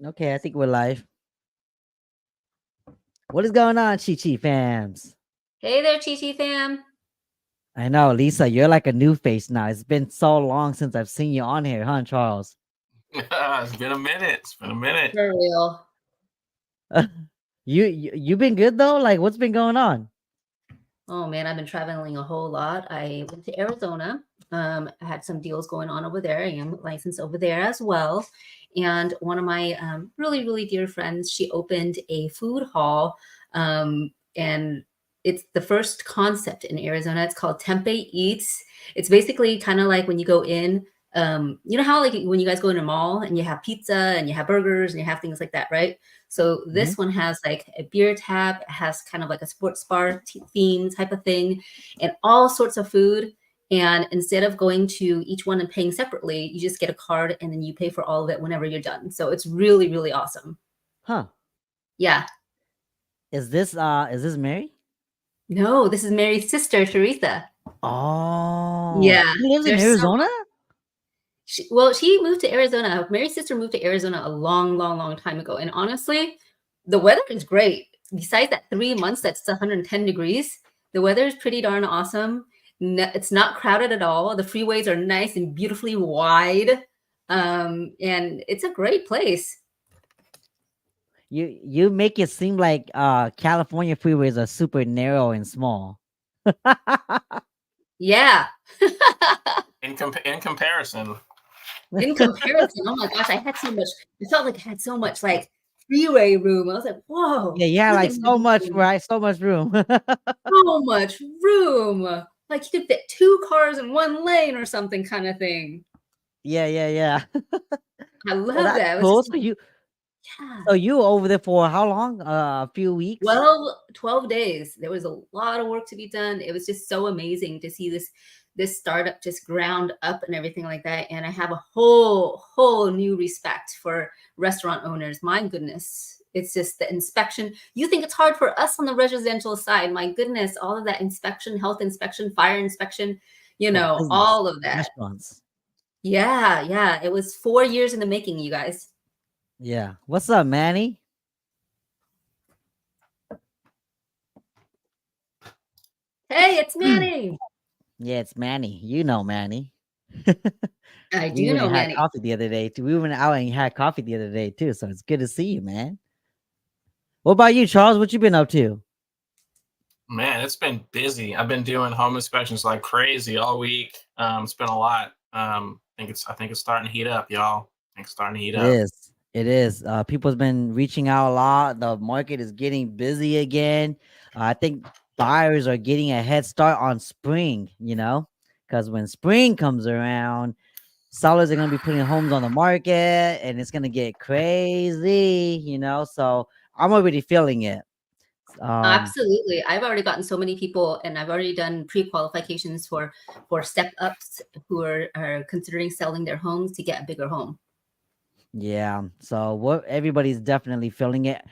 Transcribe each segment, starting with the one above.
Okay, I think we're live. What is going on, Chi Chi fams? Hey there, Chi Chi fam. I know, Lisa, you're like a new face now. It's been so long since I've seen you on here, huh, Charles? It's been a minute. It's been a minute. For real. You been good though? Like, what's been going on? Oh man, I've been traveling a whole lot. I went to Arizona. I had some deals going on over there. I am licensed over there as well. And one of my really, really dear friends, she opened a food hall. And it's the first concept in Arizona. It's called Tempe Eats. It's basically kind of like when you go in, you know how like when you guys go in a mall and you have pizza and you have burgers and you have things like that, right? So Mhm. this one has like a beer tap, it has kind of like a sports bar theme type of thing, and all sorts of food. And instead of going to each one and paying separately, you just get a card and then you pay for all of it whenever you're done. So it's really, really awesome. Huh. Yeah. Is this Mary? No, this is Mary's sister, Teresa. Oh, Yeah. she lives in There's so Arizona? well, she moved to Arizona. Mary's sister moved to Arizona a long, long, long time ago. And honestly, the weather is great. Besides that 3 months, that's 110 degrees. The weather is pretty darn awesome. It's not crowded at all. The freeways are nice and beautifully wide. And it's a great place. You make it seem like California freeways are super narrow and small. Yeah. In comparison, In comparison, oh my gosh, I had so much, I felt like I had so much like freeway room. I was like, whoa, Yeah, yeah, look at like me. so much, right? So much room. So much room. Like you could fit two cars in one lane or something kind of thing. Yeah, yeah, yeah. I Well, love that's that. It was cool. just So you yeah. so you were over there for how long? A few weeks? 12 days. There was a lot of work to be done. It was just so amazing to see this startup just ground up and everything like that. And I have a whole new respect for restaurant owners. My goodness. It's just the inspection. You think it's hard for us on the residential side. My goodness, all of that inspection, health inspection, fire inspection, For business, all of that. restaurants. Yeah, yeah. It was 4 years in the making, you guys. Yeah. What's up, Manny? Hey, it's Manny. Yeah, it's Manny. You know Manny. I We do went know and had Manny. coffee the other day too. We went out and had coffee the other day too. So it's good to see you, man. What about you, Charles? What you been up to? man, it's been busy. I've been doing home inspections like crazy all week. It's been a lot. I think it's starting to heat up, y'all. I think it's starting to heat It up. is. It is. People's been reaching out a lot. The market is getting busy again. I think buyers are getting a head start on spring, because when spring comes around, sellers are going to be putting homes on the market and it's going to get crazy. So I'm already feeling it. Um, Absolutely. I've already gotten so many people and I've already done pre-qualifications for step ups who are considering selling their homes to get a bigger home. yeah. So what everybody's definitely feeling it.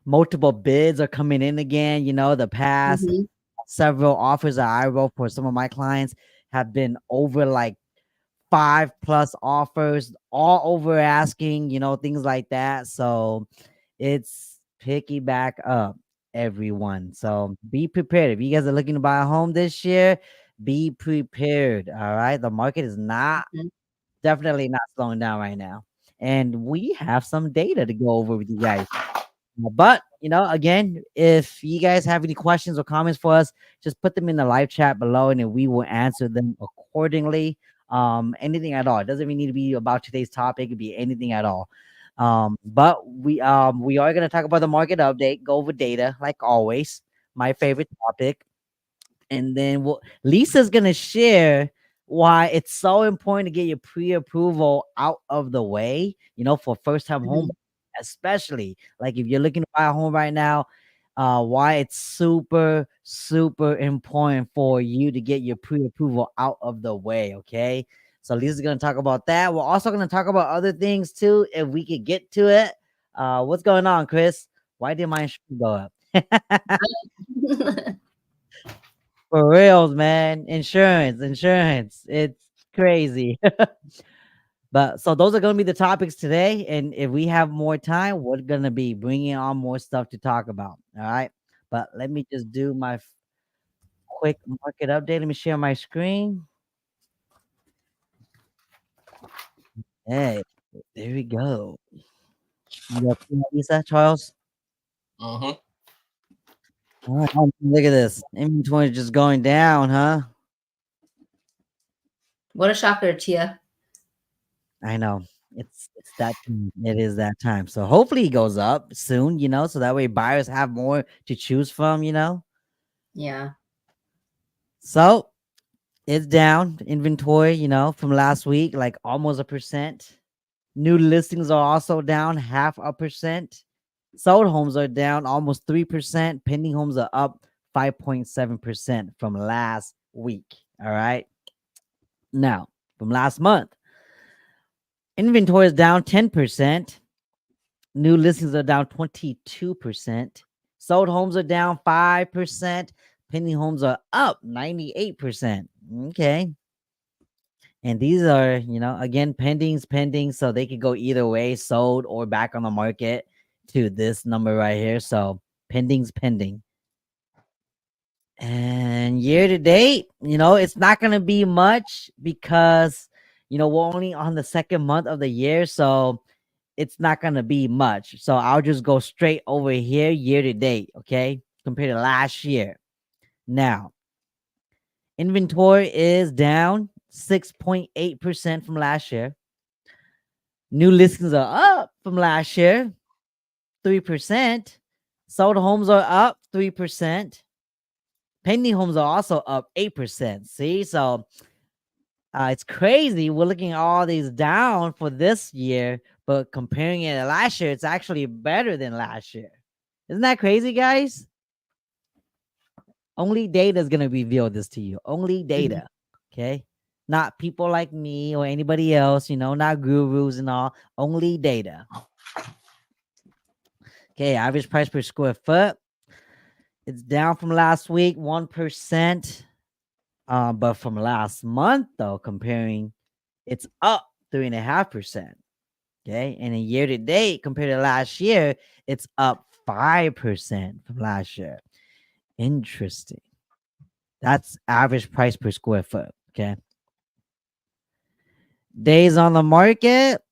Multiple bids are coming in again. The past Mhm. several offers that I wrote for some of my clients have been over like 5+ offers, all over asking, things like that. So it's picky back up, everyone. So be prepared. If you guys are looking to buy a home this year, be prepared. All right. The market is not Mhm. definitely not slowing down right now. And we have some data to go over with you guys. But again, if you guys have any questions or comments for us, just put them in the live chat below, and then we will answer them accordingly. Anything at all. It doesn't even need to be about today's topic. It could be anything at all. But we are gonna talk about the market update, go over data like always. My favorite topic, and then Lisa's gonna share why it's so important to get your pre-approval out of the way, for first-time home, Mhm. especially like if you're looking to buy a home right now, why it's super, super important for you to get your pre-approval out of the way. Okay. So Lisa's gonna talk about that. We're also gonna talk about other things too, if we could get to it. What's going on, Chris? Why did my insurance go up? For reals, man. Insurance. It's crazy. But so those are going to be the topics today. And if we have more time, we're going to be bringing on more stuff to talk about. All right. But let me just do my quick market update. Let me share my screen. Hey, there we go. You got Lisa, Charles? Mm-hmm. All right, look at this. Inventory just going down, huh? What a shocker, Chia. I know. It's that time. It is that time. So hopefully it goes up soon, so that way buyers have more to choose from. Yeah. So it's down inventory, from last week, like almost 1%. New listings are also down 0.5%. Sold homes are down almost 3%. Pending homes are up 5.7% from last week. All right. Now, from last month, inventory is down 10%. New listings are down 22%. Sold homes are down 5%. Pending homes are up 98%. Okay. And these are, again, pending. So they could go either way, sold or back on the market to this number right here. So pending. And year to date, it's not going to be much because, we're only on the second month of the year. So it's not going to be much. So I'll just go straight over here year to date. Okay. Compared to last year. Now, inventory is down 6.8% from last year. New listings are up from last year, 3%. Sold homes are up 3%. Pending homes are also up 8%. See, so it's crazy. We're looking at all these down for this year, but comparing it to last year, it's actually better than last year. Isn't that crazy, guys? Only data is going to reveal this to you. Only data. Okay. Not people like me or anybody else, not gurus and all. Only data. Okay. Average price per square foot. It's down from last week, 1%. But from last month, though, comparing, it's up 3.5%. Okay. And in year to date, compared to last year, it's up 5% from last year. Interesting. That's average price per square foot. Okay. Days on the market.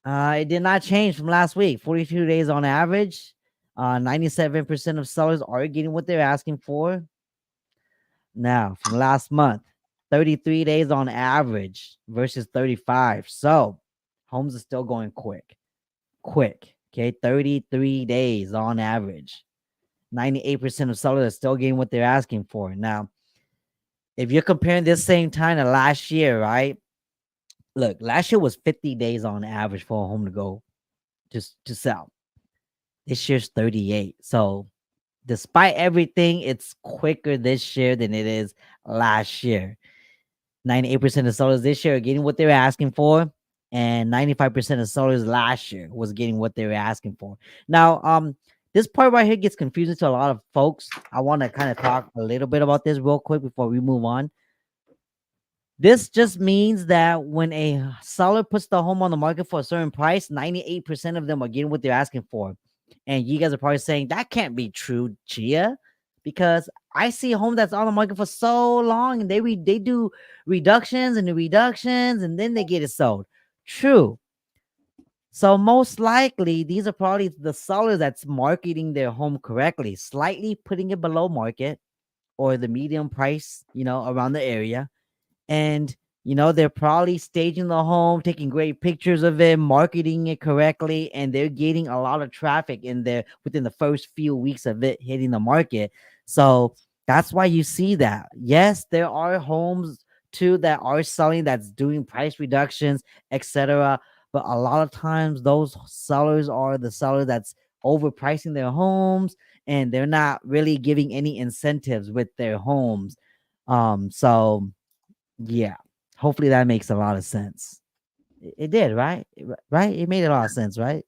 It did not change from last week. 42 days on average. 97% of sellers are getting what they're asking for. Now, from last month, 33 days on average versus 35. So, homes are still going quick. Quick. Okay. 33 days on average. 98% of sellers are still getting what they're asking for. Now, if you're comparing this same time to last year, right? Look, last year was 50 days on average for a home to go just to sell. This year's 38. So despite everything, it's quicker this year than it is last year. 98% of sellers this year are getting what they were asking for, and 95% of sellers last year was getting what they were asking for. Now, this part right here gets confusing to a lot of folks. I want to kind of talk a little bit about this real quick before we move on. This just means that when a seller puts the home on the market for a certain price, 98% of them are getting what they're asking for. And you guys are probably saying that can't be true, Chia, because I see a home that's on the market for so long and they do reductions and the reductions and then they get it sold. True. So most likely these are probably the seller that's marketing their home correctly, slightly putting it below market or the medium price, around the area. And they're probably staging the home, taking great pictures of it, marketing it correctly, and they're getting a lot of traffic in there within the first few weeks of it hitting the market. So that's why you see that. Yes, there are homes too that are selling that's doing price reductions, etc. But a lot of times those sellers are the seller that's overpricing their homes and they're not really giving any incentives with their homes. So yeah, hopefully that makes a lot of sense. It did, right? Right? It made a lot of sense, right?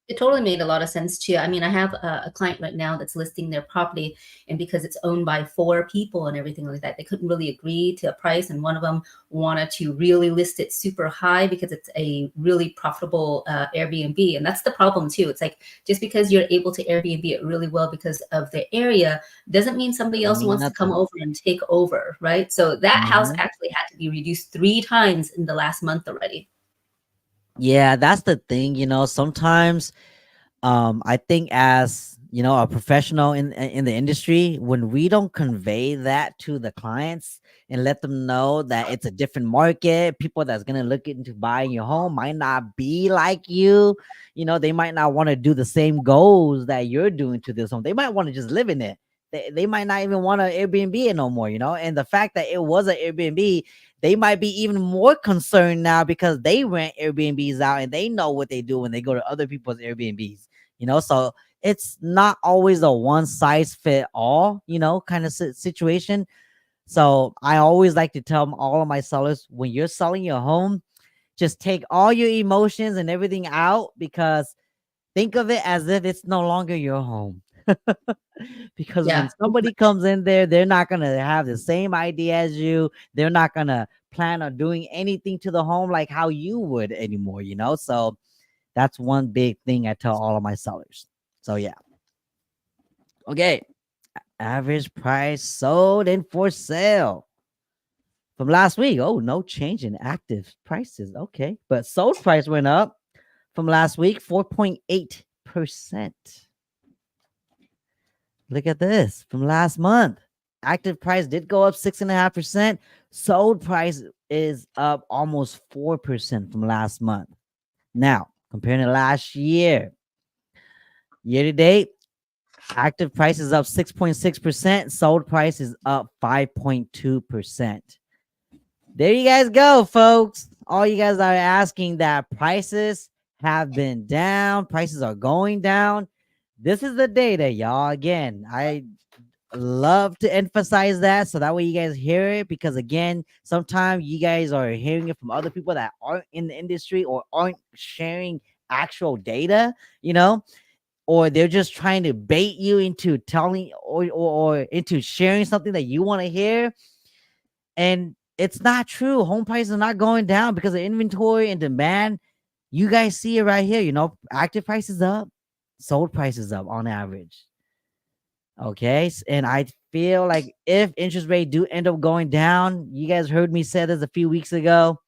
It totally made a lot of sense too. I mean, I have a client right now that's listing their property, and because it's owned by four people and everything like that, they couldn't really agree to a price. And one of them wanted to really list it super high because it's a really profitable Airbnb. And that's the problem too. It's like just because you're able to Airbnb it really well because of the area doesn't mean somebody Doesn't else mean wants to come nothing. over and take over, right? So that house Mhm. actually had to be reduced 3 times in the last month already. Yeah, that's the thing, sometimes I think as a professional in the industry, when we don't convey that to the clients and let them know that it's a different market, people that's gonna look into buying your home might not be like you. They might not want to do the same goals that you're doing to this home. They might want to just live in it. They might not even want to Airbnb it no more, and the fact that it was an Airbnb, they might be even more concerned now because they rent Airbnbs out and they know what they do when they go to other people's Airbnbs. So it's not always a one size fit all, kind of situation. So I always like to tell all of my sellers, when you're selling your home, just take all your emotions and everything out, because think of it as if it's no longer your home. Because when Yeah. somebody comes in there, they're not going to have the same idea as you. They're not going to plan on doing anything to the home like how you would anymore, So that's one big thing I tell all of my sellers. So yeah. Okay. Average price sold and for sale from last week. Oh, no change in active prices. Okay. But sold price went up from last week 4.8%. Look at this from last month. Active price did go up 6.5%. Sold price is up almost 4% from last month. Now, comparing to last year to date, active price is up 6.6%. Sold price is up 5.2%. There you guys go, folks. All you guys are asking that prices have been down, prices are going down. This is the data, y'all. Again, I love to emphasize that so that way you guys hear it, because again, sometimes you guys are hearing it from other people that aren't in the industry or aren't sharing actual data, or they're just trying to bait you into telling or into sharing something that you want to hear. And it's not true. Home prices are not going down because of inventory and demand. You guys see it right here. Active prices up, sold prices up on average. Okay. And I feel like if interest rate do end up going down, you guys heard me say this a few weeks ago,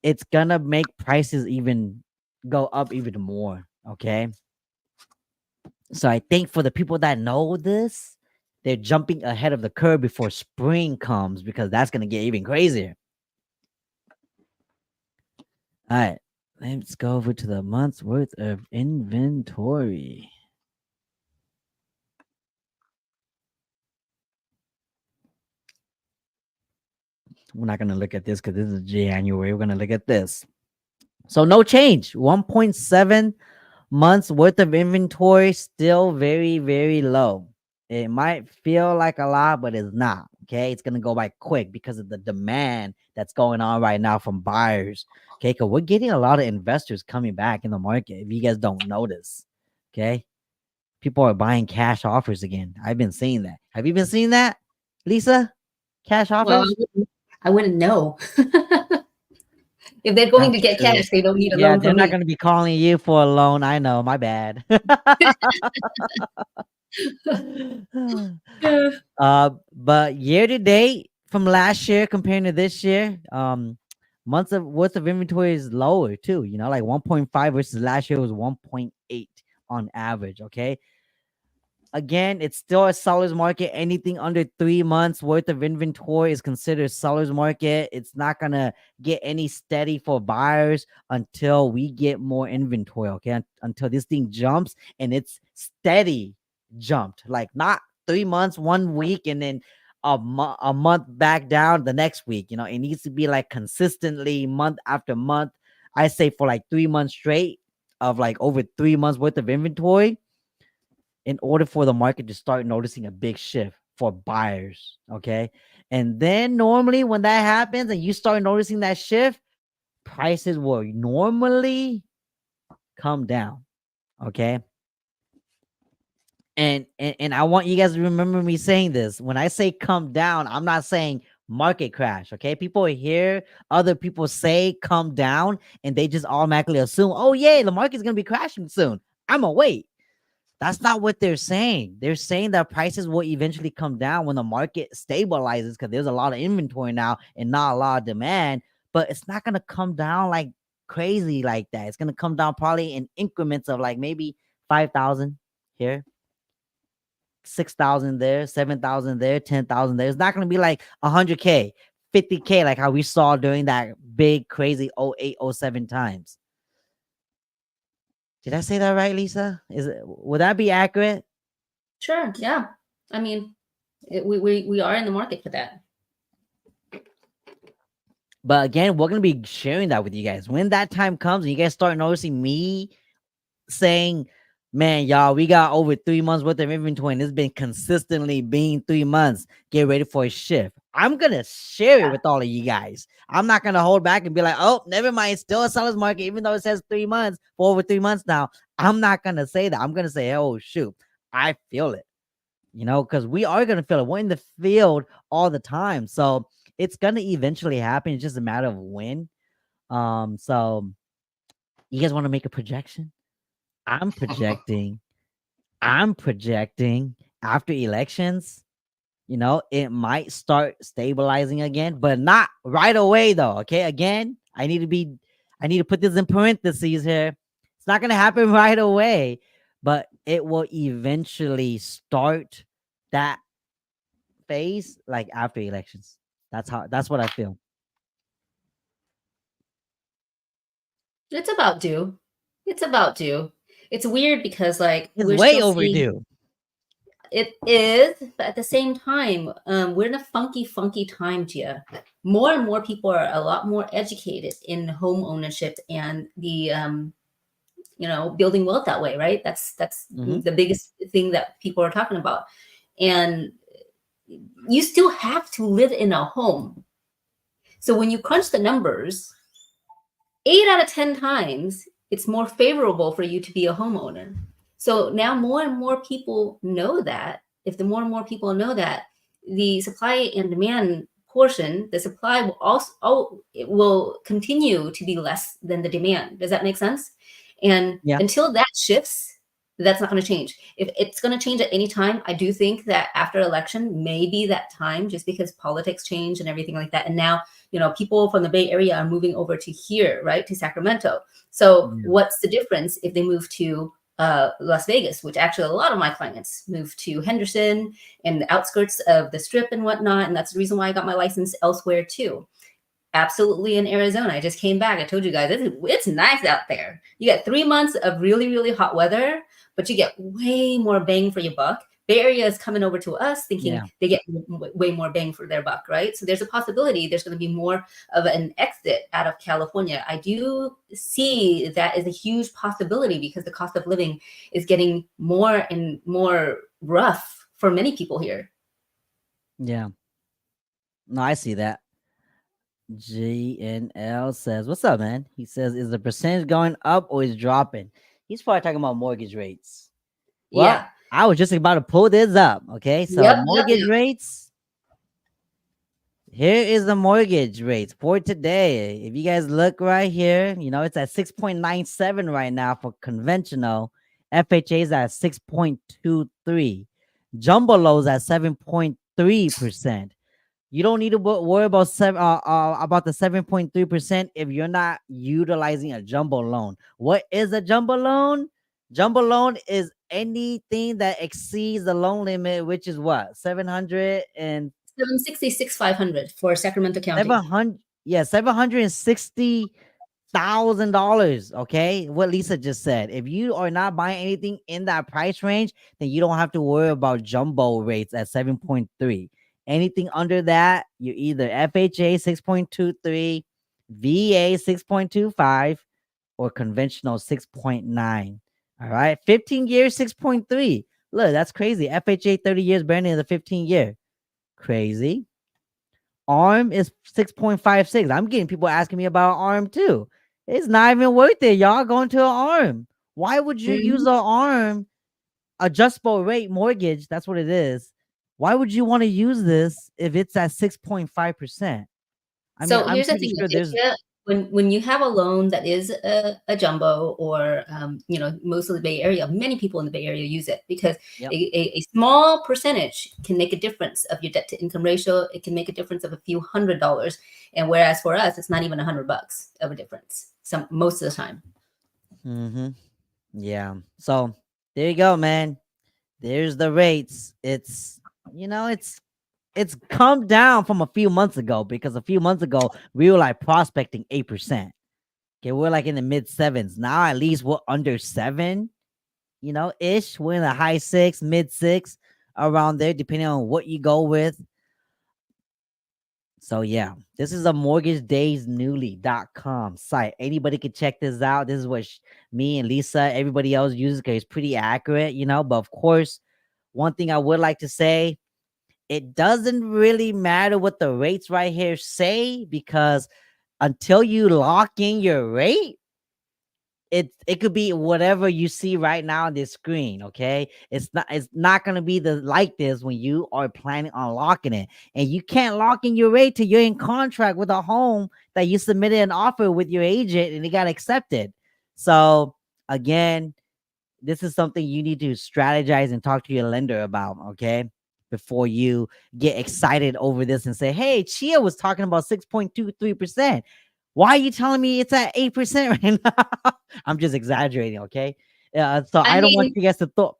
it's gonna make prices even go up even more. Okay. So I think for the people that know this, they're jumping ahead of the curve before spring comes, because that's gonna get even crazier. All right, let's go over to the month's worth of inventory. We're not going to look at this because this is January. We're going to look at this. So no change. 1.7 months worth of inventory, still very, very low. It might feel like a lot, but it's not. Okay. It's going to go by quick because of the demand that's going on right now from buyers. Okay. Because we're getting a lot of investors coming back in the market, if you guys don't notice. Okay. People are buying cash offers again. I've been seeing that. Have you been seeing that, Lisa? Cash Well, offers? I wouldn't know. If they're going to That's get true. cash, they don't need a Yeah, loan they're from not me. going to be calling you for a loan. I know. My bad. Yeah. But year to date from last year comparing to this year, months of worth of inventory is lower too. Like 1.5 versus last year was 1.8 on average. Okay. Again, it's still a seller's market. Anything under 3 months worth of inventory is considered seller's market. It's not gonna get any steady for buyers until we get more inventory. Okay, until this thing jumps and it's steady jumped, like not 3 months, 1 week, and then a month back down the next week. It needs to be like consistently month after month. I say for like 3 months straight of like over 3 months worth of inventory, in order for the market to start noticing a big shift for buyers. Okay. And then normally when that happens and you start noticing that shift, prices will normally come down. Okay. And I want you guys to remember me saying this. When I say come down, I'm not saying market crash. Okay. People hear other people say come down and they just automatically assume, oh yeah, the market's gonna be crashing soon. I'm gonna wait. That's not what they're saying. They're saying that prices will eventually come down when the market stabilizes because there's a lot of inventory now and not a lot of demand. But it's not gonna come down like crazy like that. It's gonna come down probably in increments of like maybe 5,000 here, 6,000 there, 7,000 there, 10,000 there. It's not gonna be like 100K, 50K like how we saw during that big crazy 0807 times. Did I say that right, Lisa? Would that be accurate? Sure. Yeah. I mean, we are in the market for that. But again, we're gonna be sharing that with you guys when that time comes, and you guys start noticing me saying, "Man, y'all, we got over 3 months worth of inventory, and it's been consistently being 3 months. Get ready for a shift." I'm gonna share it with all of you guys. I'm not gonna hold back and be like, "Oh, never mind, it's still a seller's market, even though it says 3 months for over 3 months now." I'm not gonna say that. I'm gonna say, "Oh shoot, I feel it." Because we are going to feel it. We're in the field all the time. So it's going to eventually happen. It's just a matter of when. So you guys want to make a projection? I'm projecting, I'm projecting after elections, it might start stabilizing again, but not right away though. Okay. Again, I need to put this in parentheses here. It's not going to happen right away, but it will eventually start that phase like after elections. That's what I feel. It's about due. It's about due. It's weird because like It's we're way still seeing overdue. it is, but at the same time, we're in a funky time, Gia. More and more people are a lot more educated in home ownership and the building wealth that way, right? That's Hmm. the biggest thing that people are talking about. And you still have to live in a home. So when you crunch the numbers, 8 out of 10 times, it's more favorable for you to be a homeowner. So now more and more people know that. If the more and more people know that, the supply and demand portion, the supply will also it will continue to be less than the demand. Does that make sense? And Yeah. until that shifts, that's not going to change. If it's going to change at any time, I do think that after election, maybe that time, just because politics change and everything like that. And now, people from the Bay Area are moving over to here, right, to Sacramento. So Yeah. what's the difference if they move to Las Vegas, which actually a lot of my clients move to Henderson and the outskirts of the Strip and whatnot. And that's the reason why I got my license elsewhere too. Absolutely in Arizona. I just came back. I told you guys, it's nice out there. You get 3 months of really, really hot weather, but you get way more bang for your buck. Bay Area is coming over to us thinking Yeah. they get way more bang for their buck, right? So there's a possibility there's going to be more of an exit out of California. I do see that as a huge possibility because the cost of living is getting more and more rough for many people here. Yeah. No, I see that. GNL says, "What's up, man?" He says, "Is the percentage going up or is dropping?" He's probably talking about mortgage rates. Well, Yeah. I was just about to pull this up. Okay, so mortgage Yep. rates. Here is the mortgage rates for today. If you guys look right here, it's at 6.97 right now for conventional. FHA is at 6.23. Jumbo lows at 7.3%. You don't need to worry about the 7.3% if you're not utilizing a jumbo loan. What is a jumbo loan? Jumbo loan is anything that exceeds the loan limit, which is what? 700 and 766,500 for Sacramento County. 700, yeah, $760,000. Okay, what Lisa just said. If you are not buying anything in that price range, then you don't have to worry about jumbo rates at 7.3. Anything under that, you're either FHA 6.23, VA 6.25, or conventional 6.9. All right, 15 years 6.3. Look, that's crazy. FHA 30 years better than the 15-year. Crazy. ARM is 6.56. I'm getting people asking me about ARM too. It's not even worth it, y'all. Going to an ARM. Why would you use Mhm. an ARM adjustable rate mortgage? That's what it is. Why would you want to use this if it's at 6.5%? I mean, So I'm here's the pretty thing, sure there's Aditya. When you have a loan that is a jumbo, or most of the Bay Area, many people in the Bay Area use it because yep. a small percentage can make a difference of your debt to income ratio. It can make a difference of a few $100, and whereas for us, it's not even $100 of a difference. Most of the time. Mm-hmm. Yeah. So there you go, man. There's the rates. It's come down from a few months ago, because a few months ago we were like prospecting 8%. Okay, we're like in the mid sevens. Now at least we're under 7, ish. We're in the high 6, mid 6, around there, depending on what you go with. So yeah, this is a mortgagedaysnewly.com site. Anybody can check this out. This is what me and Lisa, everybody else uses, because it's pretty accurate, But of course, one thing I would like to say, it doesn't really matter what the rates right here say, because until you lock in your rate, it could be whatever you see right now on this screen. Okay, it's not going to be like this when you are planning on locking it. And you can't lock in your rate till you're in contract with a home that you submitted an offer with your agent and it got accepted. So again, this is something you need to strategize and talk to your lender about, okay? Before you get excited over this and say, hey, Chia was talking about 6.23%. Why are you telling me it's at 8% right now? I'm just exaggerating, okay? So I I don't want mean, you guys to thought.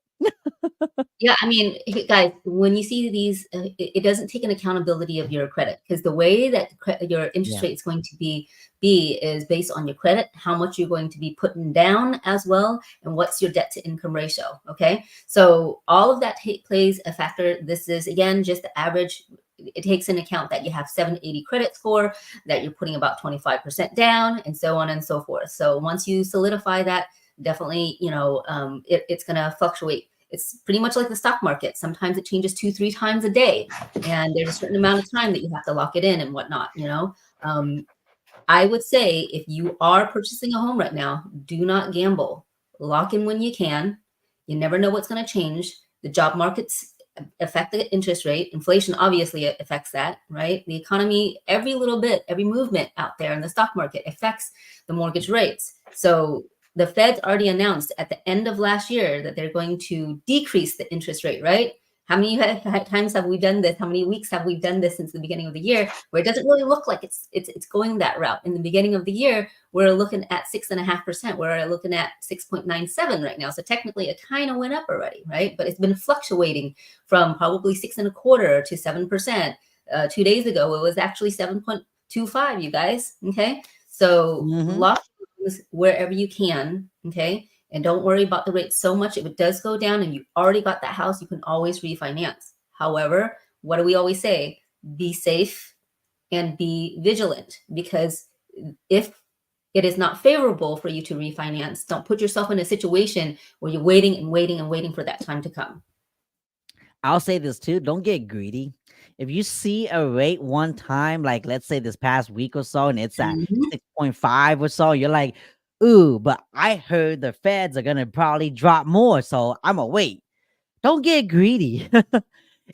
yeah, I mean, hey, guys, when you see these, it doesn't take an accountability of your credit, because the way that your interest Yeah. rate is going to be is based on your credit, how much you're going to be putting down as well, and what's your debt to income ratio. Okay, so all of that plays a factor. This is again just the average. It takes into account that you have 780 credit score, that you're putting about 25% down, and so on and so forth. So once you solidify that, definitely, it's going to fluctuate. It's pretty much like the stock market. Sometimes it changes 2-3 times a day, and there's a certain amount of time that you have to lock it in and whatnot. I would say if you are purchasing a home right now, do not gamble. Lock in when you can. You never know what's going to change. The job markets affect the interest rate. Inflation obviously affects that, right? The economy, every little bit, every movement out there in the stock market affects the mortgage rates. So the Fed already announced at the end of last year that they're going to decrease the interest rate, right? How many times have we done this? How many weeks have we done this since the beginning of the year, where it doesn't really look like it's going that route? In the beginning of the year, we're looking at 6.5%. We're looking at 6.97 right now. So technically, it kind of went up already, right? But it's been fluctuating from probably 6.25% to 7%. 2 days ago, it was actually 7.25. You guys, okay? So Mm-hmm. lock wherever you can, okay? And don't worry about the rate so much. If it does go down and you already got that house, you can always refinance. However, what do we always say? Be safe and be vigilant, because if it is not favorable for you to refinance, don't put yourself in a situation where you're waiting and waiting and waiting for that time to come. I'll say this too. Don't get greedy. If you see a rate one time, like let's say this past week or so, and it's at Mhm. 6.5 or so, you're like, ooh, but I heard the feds are gonna probably drop more, so I'm gonna wait. Don't get greedy.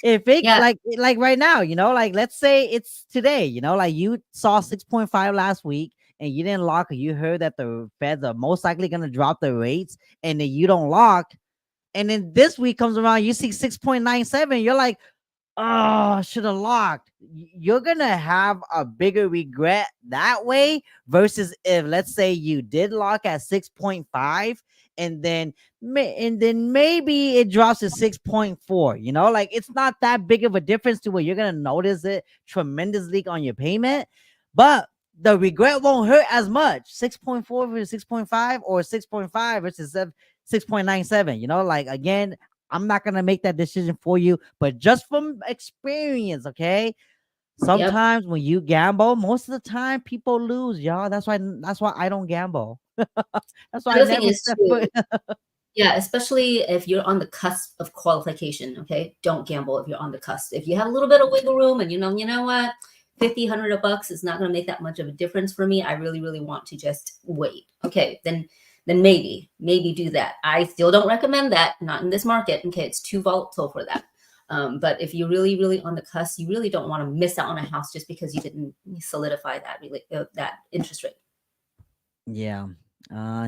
If it's Yeah, like right now, like let's say it's today, like you saw 6.5 last week and you didn't lock, or you heard that the feds are most likely gonna drop the rates, and then you don't lock, and then this week comes around, you see 6.97, you're like, oh, should have locked. You're gonna have a bigger regret that way versus if, let's say, you did lock at 6.5, and then maybe it drops to 6.4. Like it's not that big of a difference to where you're gonna notice it tremendously on your payment, but the regret won't hurt as much. 6.4 versus 6.5, or 6.5 versus 6.97. Like again, I'm not gonna make that decision for you, but just from experience, okay? yep. Sometimes when you gamble, most of the time people lose, y'all. That's why I don't gamble. That's why I Another thing never is step too, foot. yeah, especially if you're on the cusp of qualification, okay? Don't gamble if you're on the cusp. If you have a little bit of wiggle room and you know what, 50, $100 is not going to make that much of a difference for me. I really, really want to just wait. Okay, then then maybe do that. I still don't recommend that, not in this market. Okay, it's too volatile for that. But if you're really on the cusp, you really don't want to miss out on a house just because you didn't solidify that interest rate. Yeah.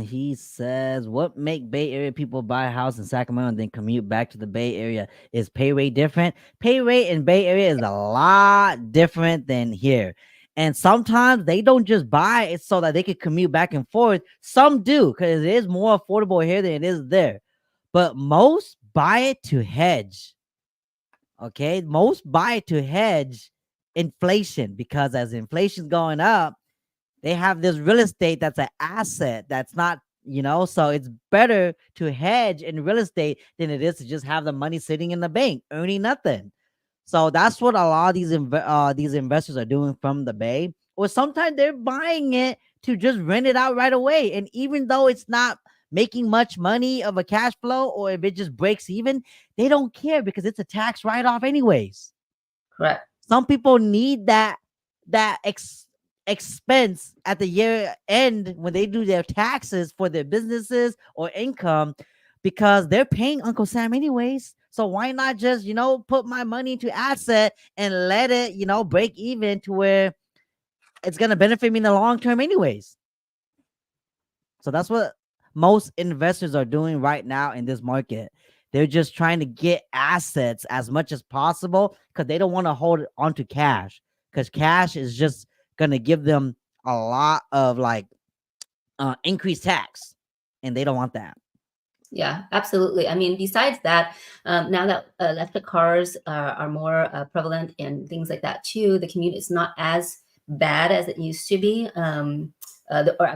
He says, what make Bay Area people buy a house in Sacramento and then commute back to the Bay Area? Is pay rate different? Pay rate in Bay Area is a lot different than here. And sometimes they don't just buy it so that they could commute back and forth. Some do, because it is more affordable here than it is there. But most buy it to hedge. Okay. Most buy it to hedge inflation, because as inflation's going up, they have this real estate that's an asset that's not, so it's better to hedge in real estate than it is to just have the money sitting in the bank earning nothing. So that's what a lot of these investors are doing from the Bay, or sometimes they're buying it to just rent it out right away. And even though it's not making much money of a cash flow, or if it just breaks even, they don't care because it's a tax write-off anyways. Correct. Some people need that expense at the year end when they do their taxes for their businesses or income, because they're paying Uncle Sam anyways. So why not just, put my money into asset and let it, break even to where it's going to benefit me in the long term anyways. So that's what most investors are doing right now in this market. They're just trying to get assets as much as possible because they don't want to hold onto cash, because cash is just going to give them a lot of increased tax, and they don't want that. Yeah, absolutely. I mean, besides that, now that electric cars are more prevalent and things like that too, the commute is not as bad as it used to be. I'm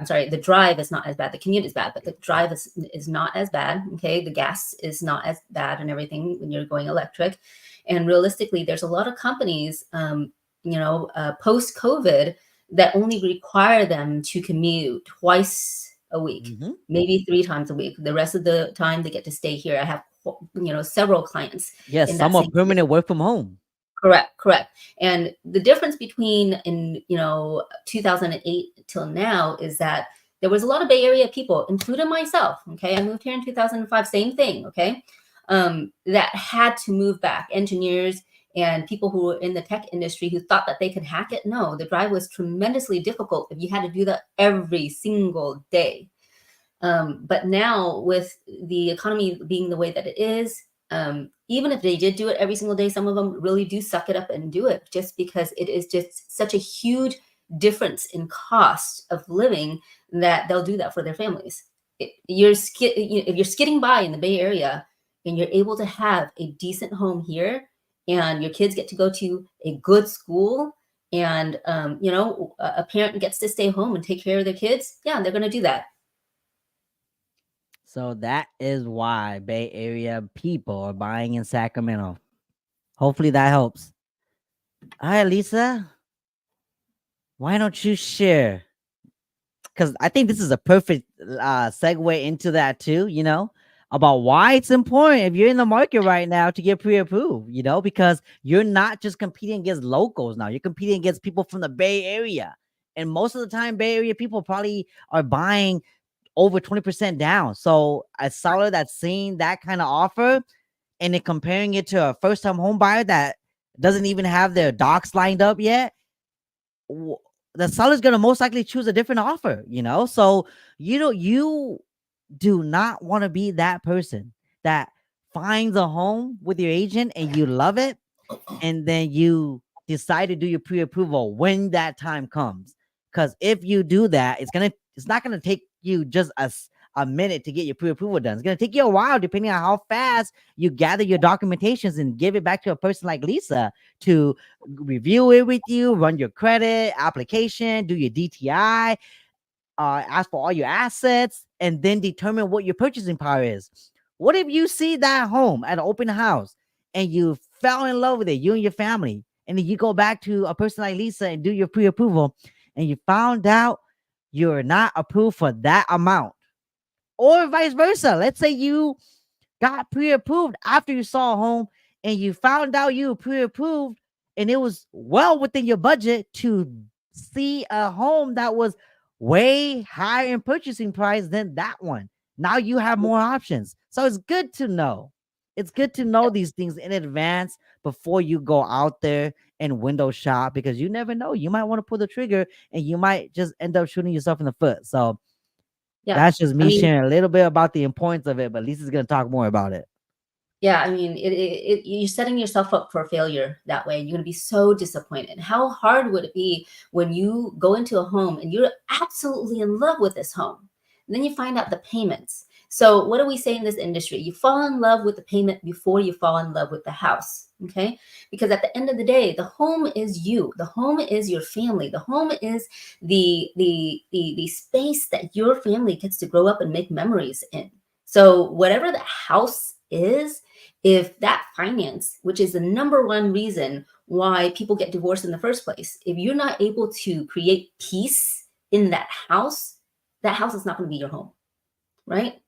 sorry, the drive is not as bad. The commute is bad, but the drive is not as bad. Okay, the gas is not as bad and everything when you're going electric. And realistically, there's a lot of companies, post COVID, that only require them to commute twice a week, maybe 3 times a week. The rest of the time they get to stay here. I have several clients. Yes, some are permanent work from home. Correct. And the difference between in 2008 till now is that there was a lot of Bay Area people, including myself. Okay, I moved here in 2005. Same thing. Okay, that had to move back. Engineers and people who were in the tech industry who thought that they could hack it. No, the drive was tremendously difficult if you had to do that every single day. But now with the economy being the way that it is, even if they did do it every single day, some of them really do suck it up and do it, just because it is just such a huge difference in cost of living that they'll do that for their families. If you're skidding by in the Bay Area and you're able to have a decent home here, and your kids get to go to a good school, and a parent gets to stay home and take care of their kids, yeah, they're going to do that. So that is why Bay Area people are buying in Sacramento. Hopefully that helps. All right, Lisa, why don't you share? Because I think this is a perfect segue into that too, about why it's important if you're in the market right now to get pre-approved, because you're not just competing against locals now. You're competing against people from the Bay Area. And most of the time, Bay Area people probably are buying over 20% down. So a seller that's seeing that kind of offer and then comparing it to a first-time home buyer that doesn't even have their docs lined up yet, the seller's going to most likely choose a different offer, So, you do not want to be that person that finds a home with your agent and you love it, and then you decide to do your pre-approval when that time comes. Because if you do that, it's not gonna take you just a minute to get your pre-approval done. It's gonna take you a while, depending on how fast you gather your documentations and give it back to a person like Lisa to review it with you, run your credit application, do your DTI, ask for all your assets, and then determine what your purchasing power is. What if you see that home at an open house and you fell in love with it, you and your family, and then you go back to a person like Lisa and do your pre-approval, and you found out you're not approved for that amount, or vice versa? Let's say you got pre-approved after you saw a home and you found out you were pre-approved and it was well within your budget to see a home that was way higher in purchasing price than that one. Now you have more options. So it's good to know. It's good to know these things in advance before you go out there and window shop, because you never know. You might want to pull the trigger and you might just end up shooting yourself in the foot. So Yeah. that's just I me mean, sharing a little bit about the importance of it, but Lisa's going to talk more about it. yeah, I mean, you're setting yourself up for failure that way. You're going to be so disappointed. How hard would it be when you go into a home and you're absolutely in love with this home, and then you find out the payments? So, what do we say in this industry? You fall in love with the payment before you fall in love with the house. Okay, because at the end of the day, the home is you. The home is your family. The home is the space that your family gets to grow up and make memories in. So, whatever the house is, if that finance, which is the number one reason why people get divorced in the first place, if you're not able to create peace in that house is not going to be your home, right?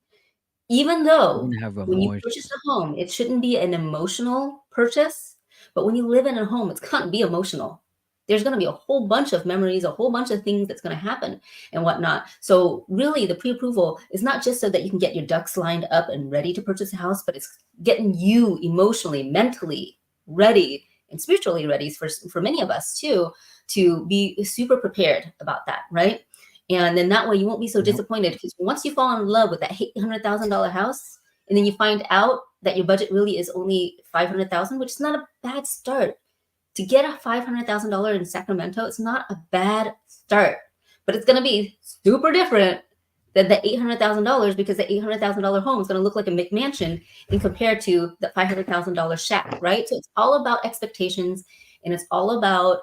Even You're though going to have when you remorse. purchase a home, it shouldn't be an emotional purchase, but when you live in a home, it's going to be emotional. There's going to be a whole bunch of memories, a whole bunch of things that's going to happen and whatnot. So really the pre-approval is not just so that you can get your ducks lined up and ready to purchase a house, but it's getting you emotionally, mentally ready and spiritually ready for many of us too, to be super prepared about that, right? And then that way you won't be so Yep. disappointed, because once you fall in love with that $800,000 house, and then you find out that your budget really is only $500,000, which is not a bad start. To get a $500,000 in Sacramento, it's not a bad start, but it's going to be super different than the $800,000, because the $800,000 home is going to look like a McMansion in compared to the $500,000 shack, right? So it's all about expectations, and it's all about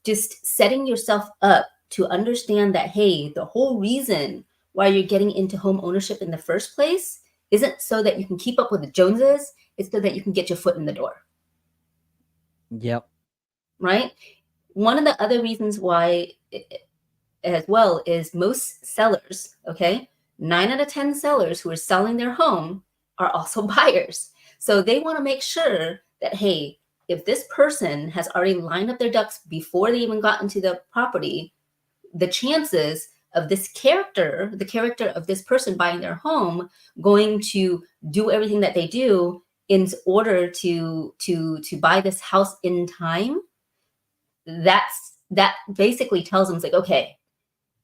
just setting yourself up to understand that, hey, the whole reason why you're getting into home ownership in the first place isn't so that you can keep up with the Joneses. It's so that you can get your foot in the door. Yep. Right? One of the other reasons why as well is most sellers, okay, 9 out of 10 sellers who are selling their home are also buyers. So they want to make sure that, hey, if this person has already lined up their ducks before they even got into the property, the chances of this character, the character of this person buying their home, going to do everything that they do in order to buy this house in time, that basically tells them, it's like, okay,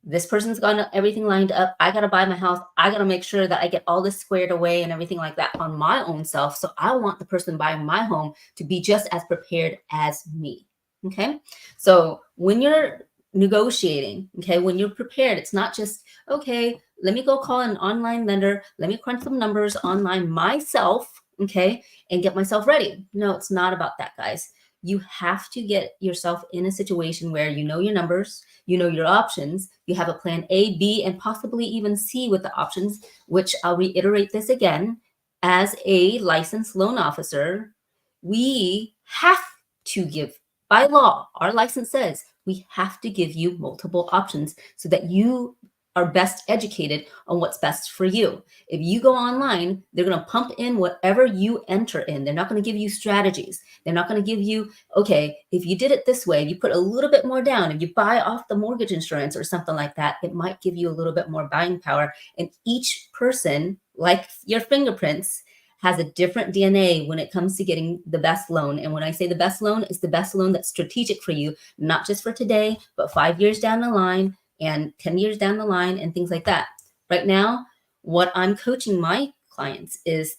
this person's got everything lined up. I got to buy my house. I got to make sure that I get all this squared away and everything like that on my own self. So I want the person buying my home to be just as prepared as me. Okay. So when you're negotiating, okay, when you're prepared, it's not just, okay, let me go call an online lender. Let me crunch some numbers online myself. Okay. And get myself ready. No, it's not about that, guys. You have to get yourself in a situation where you know your numbers, you know your options, you have a plan A, B, and possibly even C with the options, which I'll reiterate this again. As a licensed loan officer, we have to give, by law, our license says we have to give you multiple options so that you are best educated on what's best for you. If you go online, they're going to pump in whatever you enter in. They're not going to give you strategies. They're not going to give you, okay, if you did it this way, you put a little bit more down, if you buy off the mortgage insurance or something like that, it might give you a little bit more buying power. And each person, like your fingerprints, has a different DNA when it comes to getting the best loan. And when I say the best loan, it's the best loan that's strategic for you, not just for today, but 5 years down the line and 10 years down the line and things like that. Right now, what I'm coaching my clients is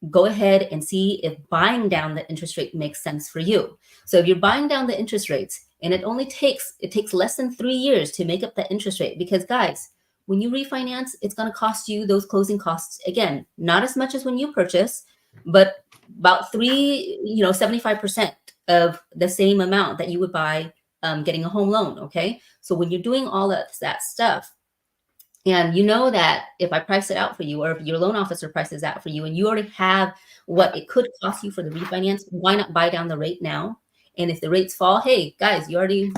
go ahead and see if buying down the interest rate makes sense for you. So if you're buying down the interest rates, and it takes less than 3 years to make up that interest rate, because guys, when you refinance, it's going to cost you those closing costs again, not as much as when you purchase, but about 75% of the same amount that you would buy getting a home loan. Okay. So when you're doing all of that stuff, and you know that if I price it out for you, or if your loan officer prices out for you, and you already have what it could cost you for the refinance, why not buy down the rate now? And if the rates fall, hey guys, you already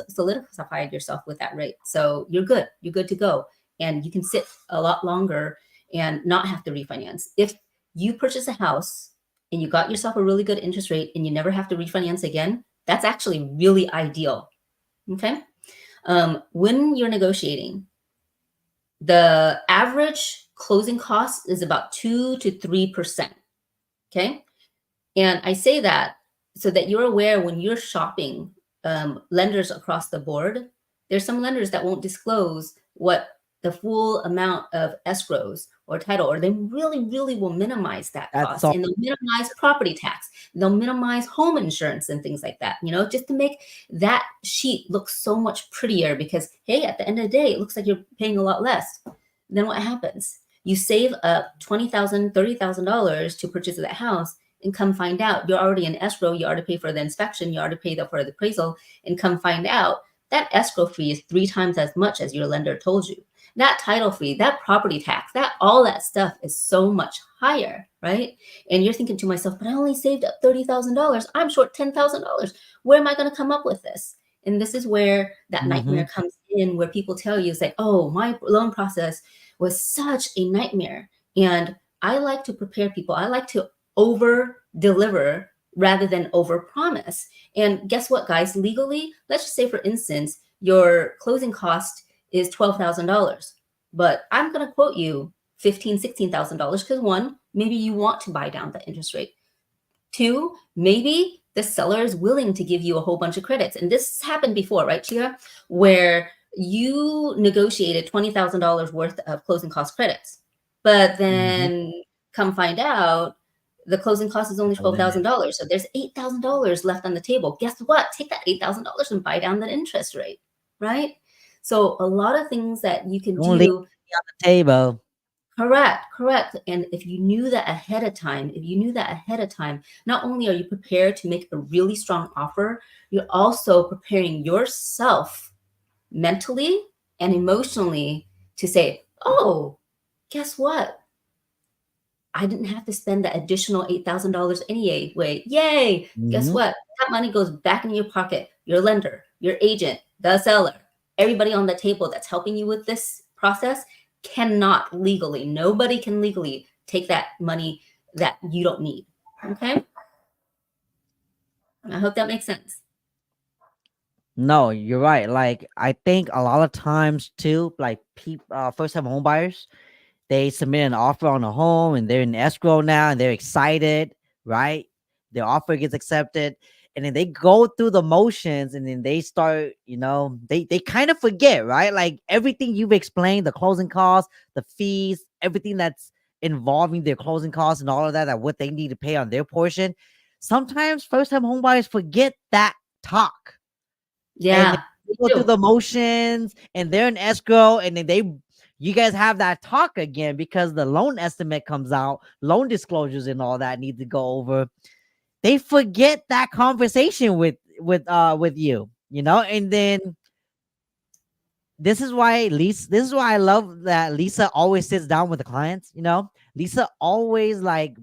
solidified yourself with that rate, so you're good. You're good to go, and you can sit a lot longer and not have to refinance. If you purchase a house and you got yourself a really good interest rate and you never have to refinance again, that's actually really ideal. Okay. When you're negotiating, the average closing cost is about 2 to 3%. Okay. And I say that so that you're aware when you're shopping lenders across the board, there's some lenders that won't disclose what the full amount of escrows or title, or they really, really will minimize that That's cost, so. and they'll minimize property tax, they'll minimize home insurance and things like that, just to make that sheet look so much prettier because, hey, at the end of the day, it looks like you're paying a lot less. Then what happens? You save up $20,000, $30,000 to purchase that house, and come find out you're already in escrow, you already pay for the inspection, you already paid for the appraisal, and come find out that escrow fee is 3 times as much as your lender told you. That title fee, that property tax, that all that stuff is so much higher, right? And you're thinking to myself, but I only saved up $30,000. I'm short $10,000. Where am I going to come up with this? And this is where that nightmare comes in, where people tell you, it's like, oh, my loan process was such a nightmare. And I like to prepare people. I like to over deliver rather than over promise. And guess what, guys? Legally, let's just say, for instance, your closing cost is $12,000, but I'm going to quote you $15,000, $16,000 because, one, maybe you want to buy down the interest rate. Two, maybe the seller is willing to give you a whole bunch of credits. And this happened before, right, Chia? Where you negotiated $20,000 worth of closing cost credits, but then come find out the closing cost is only $12,000. So there's $8,000 left on the table. Guess what? Take that $8,000 and buy down the interest rate, right? So a lot of things that you can Don't leave do. me on the table. Correct. And if you knew that ahead of time, not only are you prepared to make a really strong offer, you're also preparing yourself mentally and emotionally to say, oh, guess what? I didn't have to spend that additional $8,000 anyway. Yay. Guess what? That money goes back in your pocket. Your lender, your agent, the seller, everybody on the table that's helping you with this process cannot legally, nobody can legally take that money that you don't need. Okay. I hope that makes sense. No, you're right. Like, I think a lot of times too, like people, first-time home buyers, they submit an offer on a home and they're in escrow now and they're excited, right? Their offer gets accepted, and then they go through the motions, and then they start, they kind of forget, right? Like everything you've explained, the closing costs, the fees, everything that's involving their closing costs and all of that, what they need to pay on their portion. Sometimes first-time home buyers forget that talk. And Yeah. they go through the motions and they're in escrow, and then you guys have that talk again because the loan estimate comes out, loan disclosures and all that need to go over. They forget that conversation with you, and then this is why I love that Lisa always sits down with the clients. Lisa always like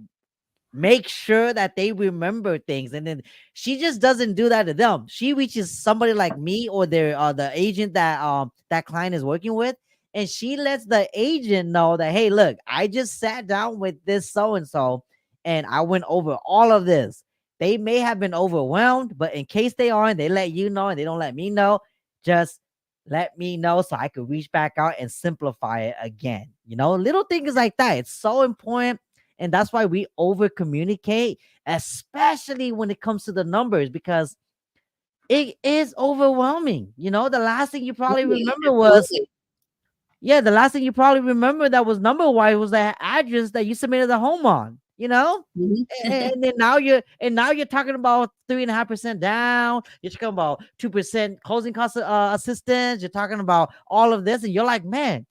make sure that they remember things, and then she just doesn't do that to them. She reaches somebody like me or the agent that client is working with, and she lets the agent know that, hey, look, I just sat down with this so and so and I went over all of this. They may have been overwhelmed, but in case they aren't, they let you know and they don't let me know. Just let me know so I could reach back out and simplify it again. Little things like that. It's so important. And that's why we over communicate, especially when it comes to the numbers, because it is overwhelming. The last thing you probably remember was, the last thing you probably remember that was number wise was that address that you submitted the home on, and then now you're talking about 3.5% down. You're talking about 2% closing cost assistance. You're talking about all of this, and you're like, man,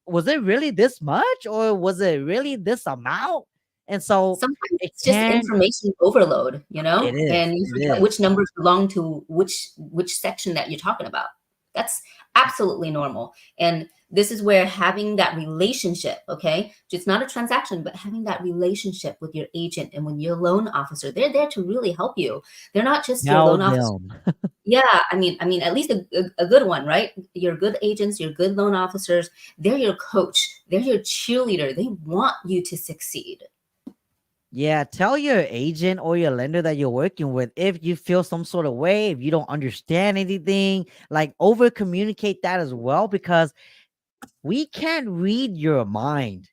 was it really this much, or was it really this amount? And so sometimes it's just information overload, it is, and you forget which numbers belong to which section that you're talking about. That's absolutely normal. And this is where having that relationship, okay, it's not a transaction, but having that relationship with your agent and with your loan officer, they're there to really help you. They're not just your loan officer. Yeah, I mean, at least a good one, right? Your good agents, your good loan officers, they're your coach, they're your cheerleader. They want you to succeed. Yeah, tell your agent or your lender that you're working with if you feel some sort of way, if you don't understand anything, like over communicate that as well, because we can't read your mind.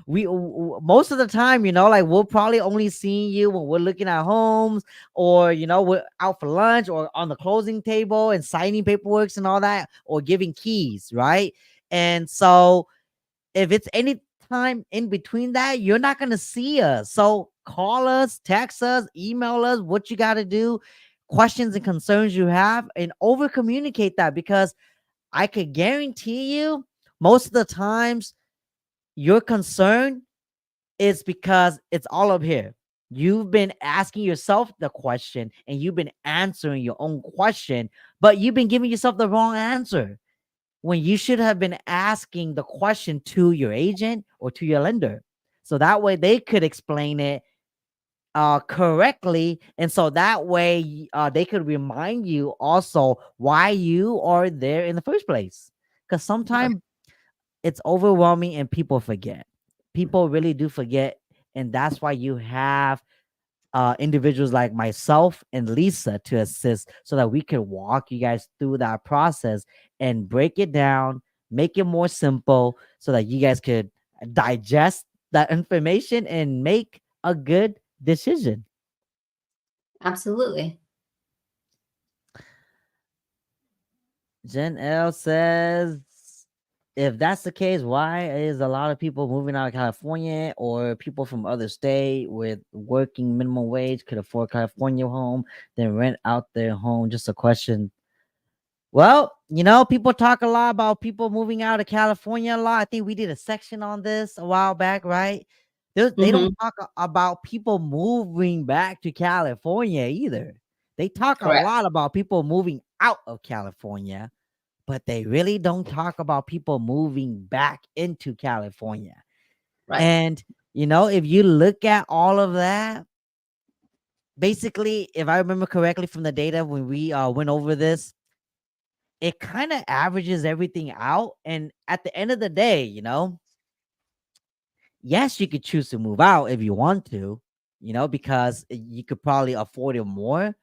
Most of the time, like we'll probably only see you when we're looking at homes, or we're out for lunch or on the closing table and signing paperwork and all that, or giving keys, right? And so if it's any time in between that, you're not gonna see us. So call us, text us, email us what you gotta do, questions and concerns you have, and over communicate that, because I could guarantee you most of the times your concern is because it's all up here. You've been asking yourself the question and you've been answering your own question, but you've been giving yourself the wrong answer when you should have been asking the question to your agent or to your lender. So that way they could explain it correctly. And so that way they could remind you also why you are there in the first place. Because Right. sometimes it's overwhelming and people forget. People really do forget. And that's why you have individuals like myself and Lisa to assist, so that we can walk you guys through that process and break it down, make it more simple so that you guys could digest that information and make a good decision. Absolutely. Jen L says, if that's the case, why is a lot of people moving out of California, or people from other state with working minimum wage could afford California home, then rent out their home? Just a question. Well, people talk a lot about people moving out of California a lot. I think we did a section on this a while back, right? They don't Hmm. talk about people moving back to California either. They talk a Correct. lot about people moving out of California, but they really don't talk about people moving back into California. Right. And, if you look at all of that, basically, if I remember correctly from the data when we went over this, it kind of averages everything out. And at the end of the day, yes, you could choose to move out if you want to, because you could probably afford it more.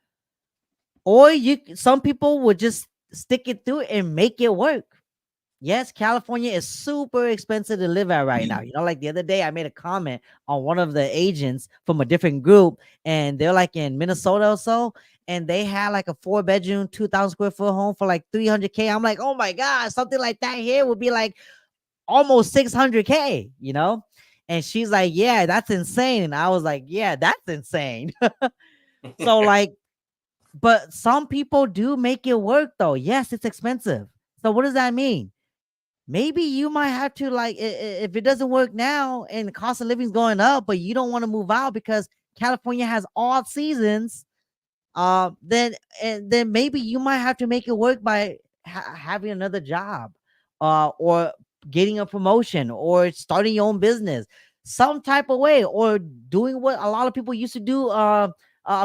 Or some people would just stick it through and make it work. Yes, California is super expensive to live at right now. Like the other day, I made a comment on one of the agents from a different group, and they're like in Minnesota or so, and they had like a 4-bedroom, 2,000 square foot home for like 300K. I'm like, oh my God, something like that here would be like almost 600K. And she's like, yeah, that's insane. And I was like, yeah, that's insane. So, like, but some people do make it work though. Yes, it's expensive. So, what does that mean? Maybe you might have to, like, if it doesn't work now and the cost of living is going up, but you don't want to move out because California has all seasons, then maybe you might have to make it work by having another job, or getting a promotion, or starting your own business some type of way, or doing what a lot of people used to do a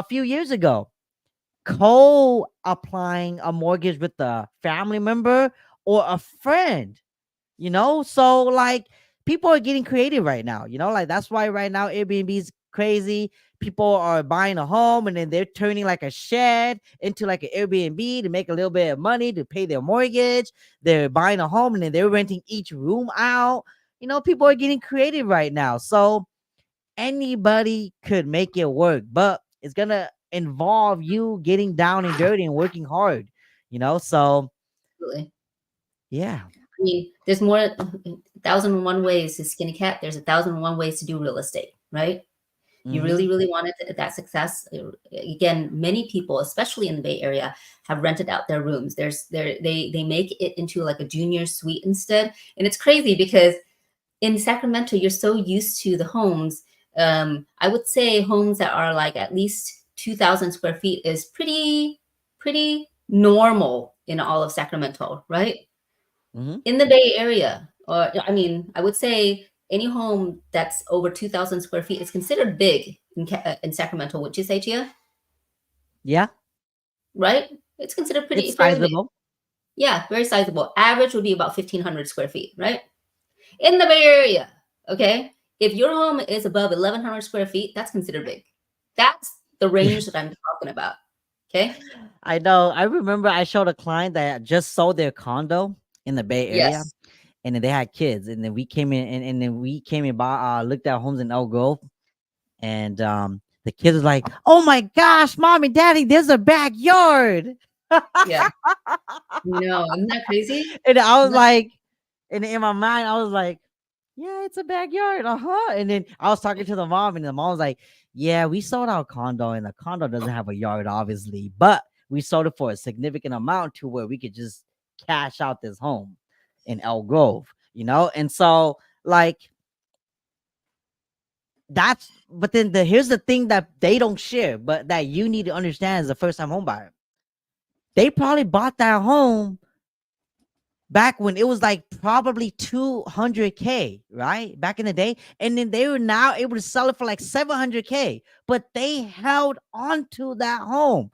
few years ago, co-applying a mortgage with a family member or a friend. So, like, people are getting creative right now, like that's why right now Airbnb is crazy. People are buying a home and then they're turning like a shed into like an Airbnb to make a little bit of money to pay their mortgage. They're buying a home and then they're renting each room out. People are getting creative right now, so anybody could make it work, but it's gonna involve you getting down and dirty and working hard. So Absolutely. yeah. I mean, there's more 1,001 ways to skin a cat. There's 1,001 ways to do real estate, right? You Mm-hmm. really, really wanted that success. Again, many people, especially in the Bay Area, have rented out their rooms. They make it into like a junior suite instead, and it's crazy because in Sacramento, you're so used to the homes. I would say homes that are like at least 2,000 square feet is pretty normal in all of Sacramento, right? Mm-hmm. In the Bay Area, or I mean, I would say any home that's over 2,000 square feet is considered big in Sacramento. Would you say, Tia? Yeah, Right? It's considered pretty it's fairly big. sizable. Yeah, very sizable. Average would be about 1,500 square feet, right? In the Bay Area, okay? If your home is above 1,100 square feet, that's considered big. That's the range that I'm talking about. Okay. I know. I remember I showed a client that just sold their condo in the Bay Area, Yes. and then they had kids, and then we came in, and then we came and bought, looked at homes in Elk Grove, and the kids was like, "Oh my gosh, mommy, daddy, there's a backyard," Yeah. No, isn't that crazy? and I was Isn't that like, and in my mind, I was like, "Yeah, it's a backyard, And then I was talking to the mom, and the mom was like, "Yeah, we sold our condo, and the condo doesn't have a yard, obviously, but we sold it for a significant amount to where we could just cash out this home in Elk Grove, And so, like, but then here's the thing that they don't share, but that you need to understand as a first time home buyer. They probably bought that home back when it was like probably 200K, right? Back in the day. And then they were now able to sell it for like 700K. But they held on to that home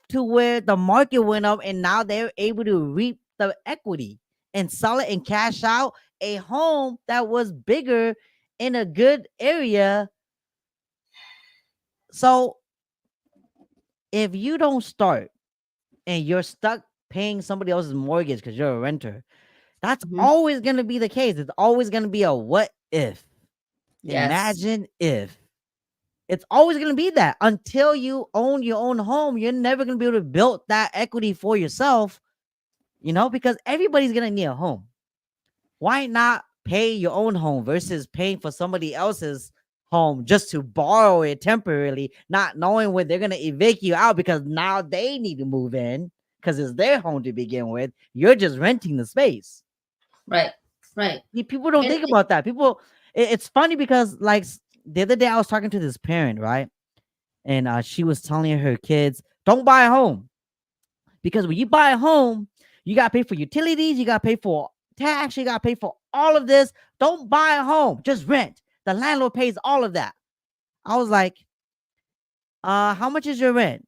to where the market went up, and now they're able to reap the equity and sell it and cash out a home that was bigger in a good area. So if you don't start and you're stuck paying somebody else's mortgage because you're a renter, that's Mhm. always going to be the case. It's always going to be a what if. Yes. Imagine if. It's always going to be that until you own your own home. You're never going to be able to build that equity for yourself, because everybody's going to need a home. Why not pay your own home versus paying for somebody else's home just to borrow it temporarily, not knowing when they're going to evict you out because now they need to move in because it's their home to begin with. You're just renting the space. Right. Right. People don't And think about that. It's funny because like the other day I was talking to this parent, right? And she was telling her kids, don't buy a home. Because when you buy a home, you got to pay for utilities, you got to pay for tax, you got to pay for all of this. Don't buy a home, just rent. The landlord pays all of that. I was like, how much is your rent?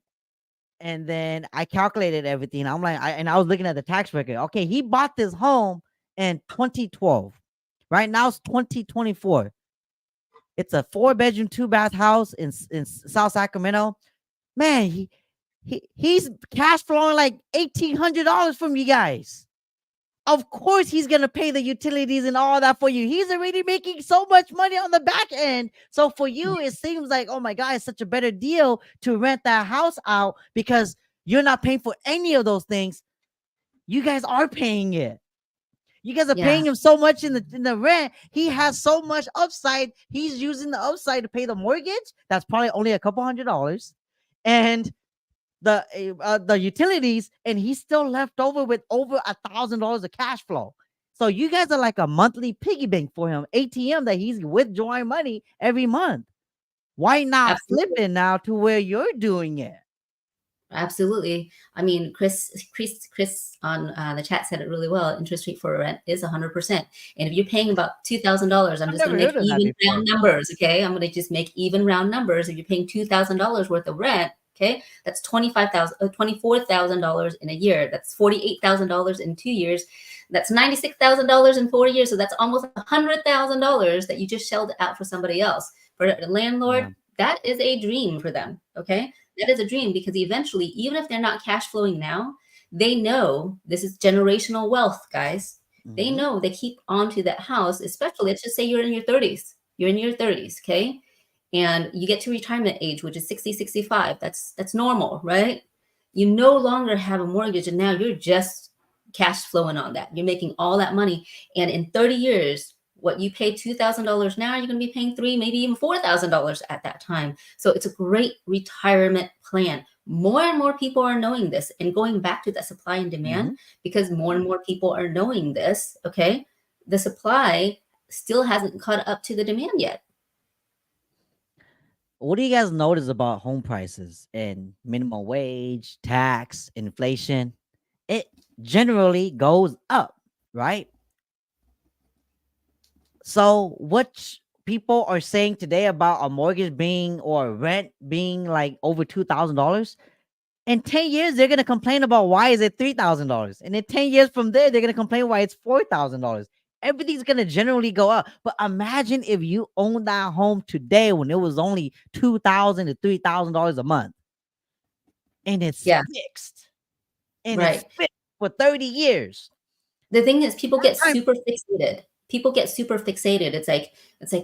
And then I calculated everything. I'm like, I was looking at the tax record. Okay, he bought this home in 2012. Right now it's 2024. It's a 4-bedroom, 2-bath house in South Sacramento. Man, he's cash flowing like $1,800 from you guys. Of course, he's gonna pay the utilities and all that for you. He's already making so much money on the back end. So for you, it seems like, oh my God, it's such a better deal to rent that house out because you're not paying for any of those things. You guys are paying it. You guys are yeah. paying him so much in the rent. He has so much upside. He's using the upside to pay the mortgage. That's probably only a couple $100s, and the utilities, and he's still left over with over $1,000 of cash flow. So you guys are like a monthly piggy bank for him, ATM that he's withdrawing money every month. Why not flip Absolutely. it now to where you're doing it? Absolutely. I mean, Chris on the chat said it really well. Interest rate for rent is 100%. And if you're paying about $2,000, I'm I've just going never to make heard of that even round before. numbers. Okay. I'm going to just make even round numbers. If you're paying $2,000 worth of rent, okay, that's $24,000 in a year. That's $48,000 in 2 years. That's $96,000 in 4 years. So that's almost $100,000 that you just shelled out for somebody else. For a landlord, Yeah. that is a dream for them. Okay. That is a dream because eventually, even if they're not cash flowing now, they know this is generational wealth, guys. They Mhm. know they keep onto that house, especially let's just say you're in your 30s. You're in your 30s, okay? And you get to retirement age, which is 60, 65. That's normal, right? You no longer have a mortgage and now you're just cash flowing on that. You're making all that money. And in 30 years, what you pay $2,000 now, you're going to be paying maybe even $4,000 at that time. So it's a great retirement plan. More and more people are knowing this and going back to that supply and demand Mhm. because more and more people are knowing this. Okay. The supply still hasn't caught up to the demand yet. What do you guys notice about home prices and minimum wage, tax, inflation? It generally goes up, right? So what people are saying today about a mortgage being or rent being like over $2,000, in 10 years they're gonna complain about why is it $3,000, and in 10 years from there they're gonna complain why it's $4,000. everything's gonna generally go up. But imagine if you own that home today when it was only $2,000 to $3,000 a month, and it's Yeah, fixed, and it's right. fixed for 30 years. The thing is, people get Time- super fixated. People get super fixated. It's like,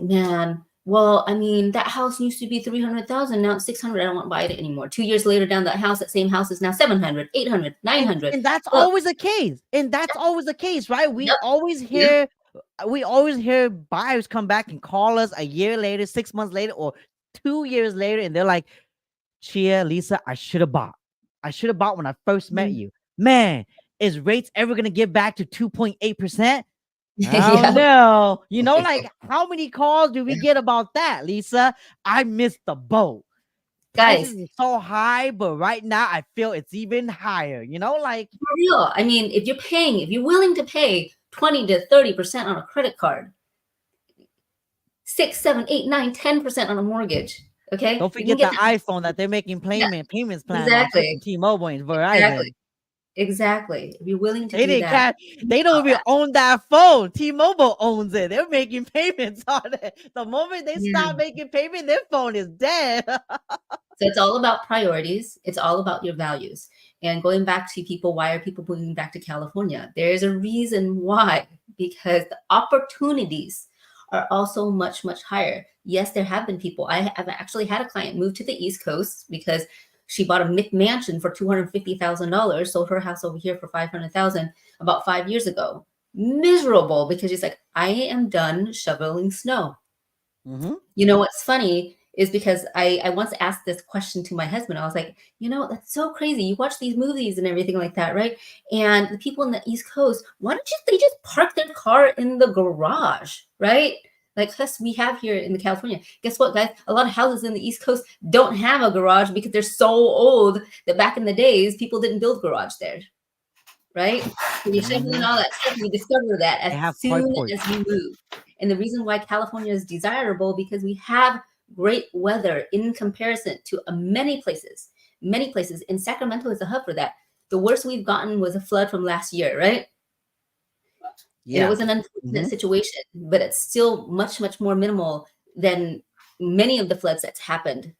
man, well, I mean, that house used to be 300,000, now it's 600. I don't want to buy it anymore. 2 years later, down that same house is now 700, 800, and, 900. and that's Look, always the case. And that's always the case, right? We yep, always yep. hear buyers come back and call us a year later, 6 months later, or 2 years later, and they're like, Chia, Lisa, I should have bought. I should have bought when I first met Mhm. you. Man, is rates ever gonna get back to 2.8%? I don't Yeah, know. Like how many calls do we get about that, Lisa? I missed the boat. guys, Prices are so high, but right now I feel it's even higher. Like for real. I mean, if you're willing to pay 20 to 30% on a credit card, 6, 7, 8, 9, 10% on a mortgage, okay, don't you can forget get the that. iPhone that they're making Yeah, payments plan on too exactly, from T-Mobile and exactly, Verizon. exactly. If you're willing to They do didn't that, catch. think They don't about even that. own that phone. T-Mobile owns it. They're making payments on it. The moment they Yeah. stop making payment, their phone is dead. So it's all about priorities. It's all about your values. And going back to people, why are people moving back to California? There's a reason why, because the opportunities are also much, much higher. Yes, there have been people. I've actually had a client move to the East Coast because she bought a McMansion for $250,000, sold her house over here for 500,000 about 5 years ago. Miserable because she's like, I am done shoveling snow. Mm-hmm. You know what's funny is because I once asked this question to my husband. I was like, that's so crazy. You watch these movies and everything like that, right? And the people in the East Coast, why don't they just park their car in the garage, right? Like us, we have here in the California. Guess what, guys? A lot of houses in the East Coast don't have a garage because they're so old that back in the days, people didn't build garage there, right? So you're shoveling Mm-hmm. all that stuff. We discover that as They have soon carports. as we move. And the reason why California is desirable because we have great weather in comparison to many places. Many places. And Sacramento is a hub for that. The worst we've gotten was a flood from last year, right? And it Yeah. was an unfortunate Mm-hmm. situation, but it's still much, much more minimal than many of the floods that's happened.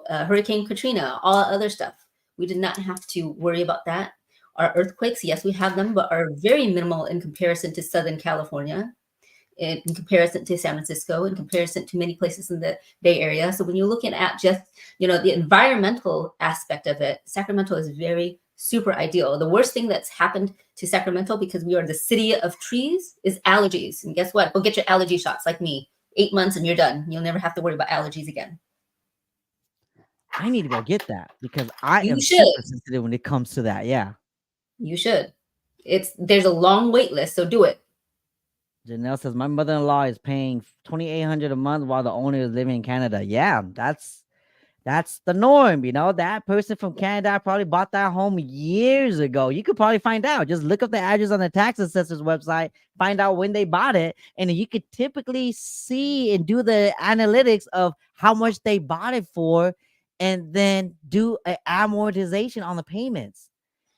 Hurricane Katrina, all other stuff. We did not have to worry about that. Our earthquakes, yes, we have them, but are very minimal in comparison to Southern California, in comparison to San Francisco, in comparison to many places in the Bay Area. So when you're looking at just, the environmental aspect of it, Sacramento is very super ideal. The worst thing that's happened to Sacramento, because we are the city of trees, is allergies. And guess what? Go get your allergy shots like me. 8 months and you're done. You'll never have to worry about allergies again. I need to go get that because I You am should. super sensitive when it comes to that. Yeah. You should. There's a long wait list, so do it. Janelle says my mother-in-law is paying $2,800 a month while the owner is living in Canada. Yeah, that's the norm. That person from Canada probably bought that home years ago. You could probably find out. Just look up the address on the tax assessor's website, find out when they bought it, and you could typically see and do the analytics of how much they bought it for, and then do an amortization on the payments.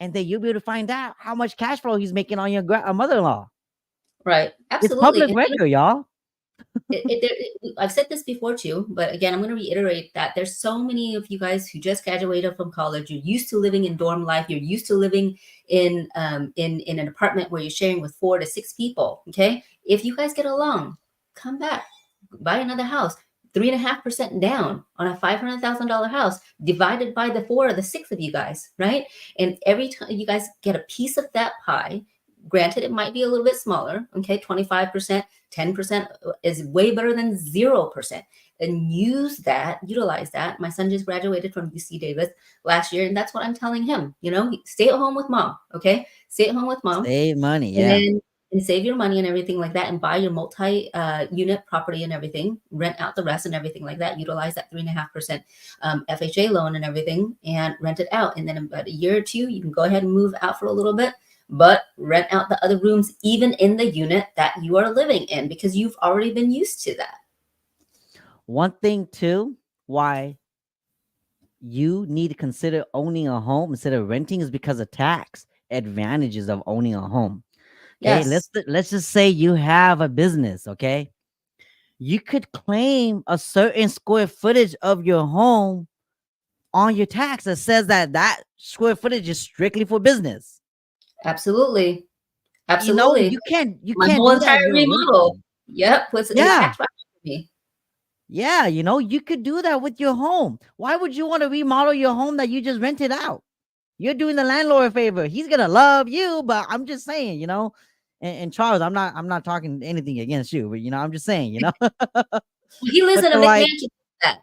And then you'll be able to find out how much cash flow he's making on your mother-in-law. Right. It's Absolutely. public record, y'all. I've said this before too, but again, I'm going to reiterate that there's so many of you guys who just graduated from college. You're used to living in dorm life. You're used to living in an apartment where you're sharing with 4 to 6 people. Okay, if you guys get along, come back, buy another house. 3.5% down on a $500,000 house divided by the 4 or the 6 of you guys, right? And every time you guys get a piece of that pie, granted, it might be a little bit smaller. Okay, 25%. 10% is way better than 0%. And utilize that. My son just graduated from UC Davis last year, and that's what I'm telling him. Stay at home with mom. Okay, stay at home with mom, Save money, and yeah. then save your money and everything like that, and buy your multi-unit property and everything. Rent out the rest and everything like that. Utilize that 3.5% FHA loan and everything, and rent it out. And then in about a year or two, you can go ahead and move out for a little bit, but rent out the other rooms even in the unit that you are living in because you've already been used to that. One thing too, why you need to consider owning a home instead of renting is because of tax advantages of owning a home. Okay, Yes, let's just say you have a business. Okay, you could claim a certain square footage of your home on your tax that says that that square footage is strictly for business. absolutely. You know, Absolutely. you My can't whole do that entire if you're a remodel. renter. Yep, was a Yeah, tax bracket for me. yeah, you know, you could do that with your home. Why would you want to remodel your home that you just rented out? You're doing the landlord a favor. He's gonna love you, but I'm just saying, you know. And Charles, I'm not talking anything against you, but you know, I'm just saying, you know. He lives But in a to big like, mansion. That.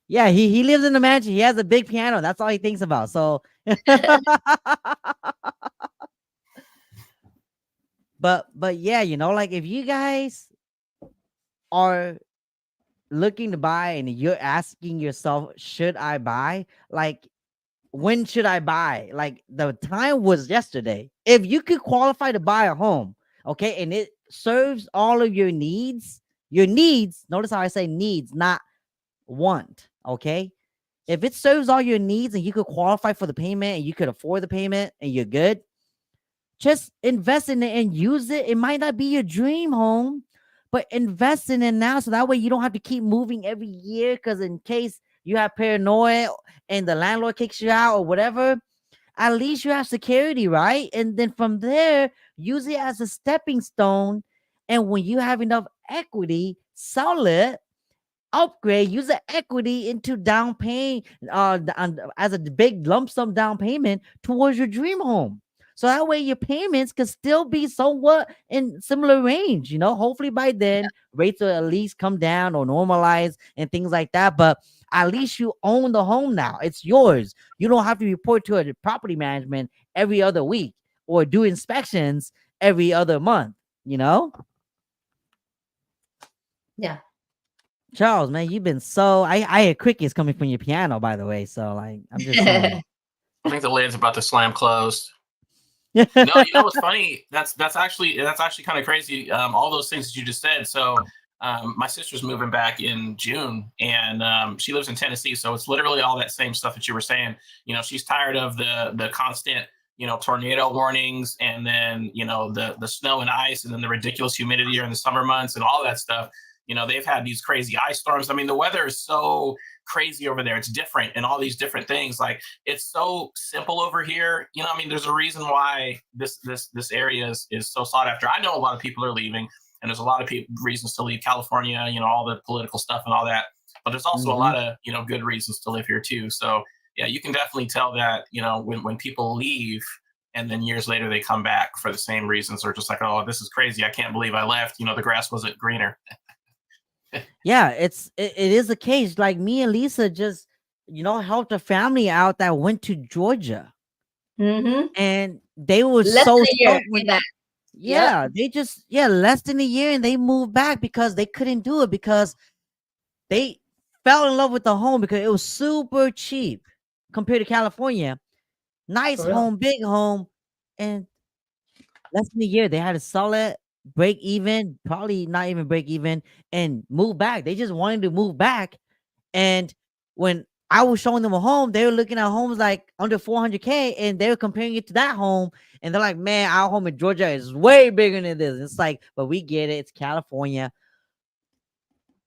yeah, he lives in the mansion. He has a big piano. That's all he thinks about. So, but yeah, you know, like if you guys are looking to buy and you're asking yourself, should I buy? Like, when should I buy? Like, the time was yesterday. If you could qualify to buy a home, okay, and it serves all of your needs, notice how I say needs, not want, okay? If it serves all your needs and you could qualify for the payment and you could afford the payment and you're good, just invest in it and use it. It might not be your dream home, but invest in it now so that way you don't have to keep moving every year. Because in case you have paranoia and the landlord kicks you out or whatever, at least you have security, right? And then from there, use it as a stepping stone. And when you have enough equity, sell it, upgrade, use the equity into down payment, as a big lump sum down payment towards your dream home. So that way your payments could still be somewhat in similar range. You know, hopefully by then rates will at least come down or normalize and things like that. But at least you own the home now. It's yours. You don't have to report to a property management every other week or do inspections every other month, you know? Yeah. Charles, man, you've been so I hear crickets coming from your piano, by the way. So like I'm just saying. I think the lid's about to slam closed. No, you know what's funny? That's actually kind of crazy. All those things that you just said. So, my sister's moving back in June, and she lives in Tennessee. So it's literally all that same stuff that you were saying. You know, she's tired of the constant tornado warnings, and then the snow and ice, and then the ridiculous humidity during the summer months, and all that stuff. They've had these crazy ice storms. I mean, the weather is so crazy over there. It's different, and all these different things. Like, it's so simple over here. I mean, there's a reason why this area is so sought after. I know a lot of people are leaving, and there's a lot of reasons to leave California. All the political stuff and all that. But there's also a Mhm. lot of good reasons to live here too. So yeah, you can definitely tell that when people leave, and then years later they come back for the same reasons, or just like, oh, this is crazy. I can't believe I left. The grass wasn't greener. Yeah, it is a case. Like me and Lisa just, helped a family out that went to Georgia. Mm-hmm. And they were Less so than a year. stoked when Came back. Yep. yeah, they just less than a year and they moved back because they couldn't do it because they fell in love with the home because it was super cheap compared to California. Nice For real. home, big home, and less than a year they had to sell it, break even, probably not even break even, and move back. They just wanted to move back. And when I was showing them a home, they were looking at homes like under 400K and they were comparing it to that home. And they're like, man, our home in Georgia is way bigger than this. It's like, but we get it. It's California.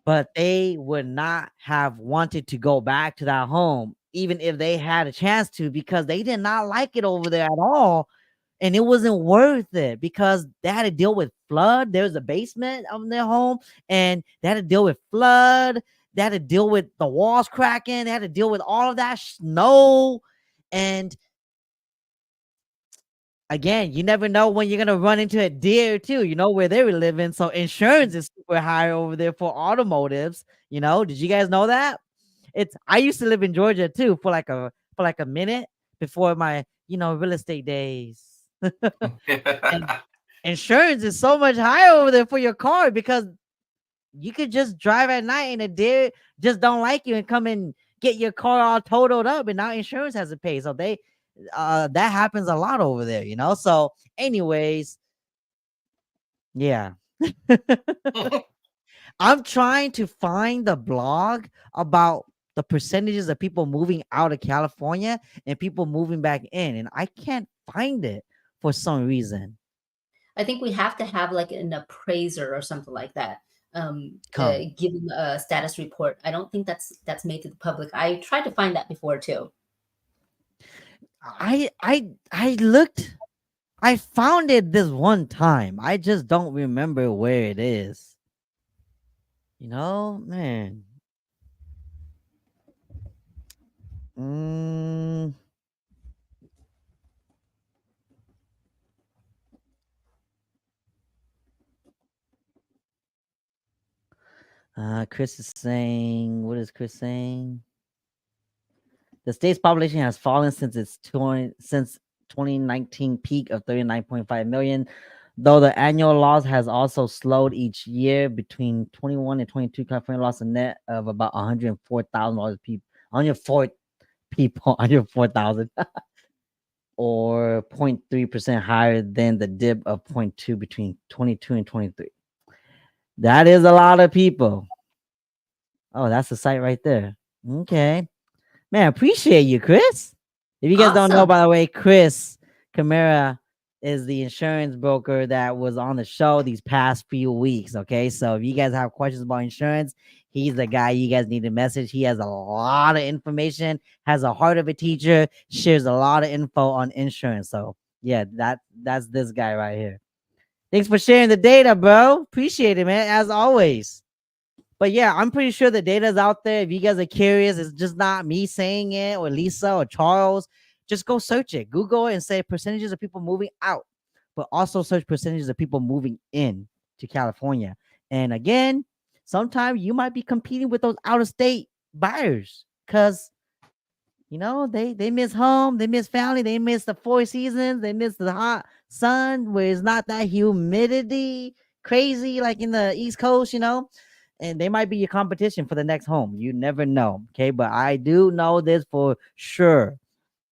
But they would not have wanted to go back to that home, even if they had a chance to, because they did not like it over there at all. And it wasn't worth it because they had to deal with flood. There was a basement of their home, and they had to deal with flood. They had to deal with the walls cracking. They had to deal with all of that snow. And again, you never know when you're gonna run into a deer too, where they were living. So insurance is super high over there for automotives. Did you guys know that? I used to live in Georgia too for like a minute before my, real estate days. And insurance is so much higher over there for your car because you could just drive at night and a deer just don't like you and come and get your car all totaled up and now insurance has to pay. So that happens a lot over there. So anyways, yeah. I'm trying to find the blog about the percentages of people moving out of California and people moving back in, and I can't find it for some reason. I think we have to have like an appraiser or something like that. Come. Give them a status report. I don't think that's made to the public. I tried to find that before too. I looked. I found it this one time. I just don't remember where it is. Man. Mm, Chris is saying, what is Chris saying? The state's population has fallen since 2019 peak of 39.5 million, though the annual loss has also slowed each year. Between 21 and 22, California lost a net of about 104,000 people. 104 people, 104,000, or 0.3% higher than the dip of 0.2 between 22 and 23. That is a lot of people. Oh, that's the site right there. Okay. Man, appreciate you, Chris. If you guys don't know, Awesome. by the way, Chris Camara is the insurance broker that was on the show these past few weeks. Okay. So if you guys have questions about insurance, he's the guy you guys need to message. He has a lot of information, has a heart of a teacher, shares a lot of info on insurance. So yeah, that's this guy right here. Thanks for sharing the data, bro. Appreciate it, man. As always. But yeah, I'm pretty sure the data is out there. If you guys are curious, it's just not me saying it or Lisa or Charles. Just go search it, Google it, and say percentages of people moving out, but also search percentages of people moving in to California. And again, sometimes you might be competing with those out of state buyers because they miss home, they miss family, they miss the 4 seasons, they miss the hot sun where it's not that humidity crazy like in the East Coast, and they might be your competition for the next home. You never know. Okay. But I do know this for sure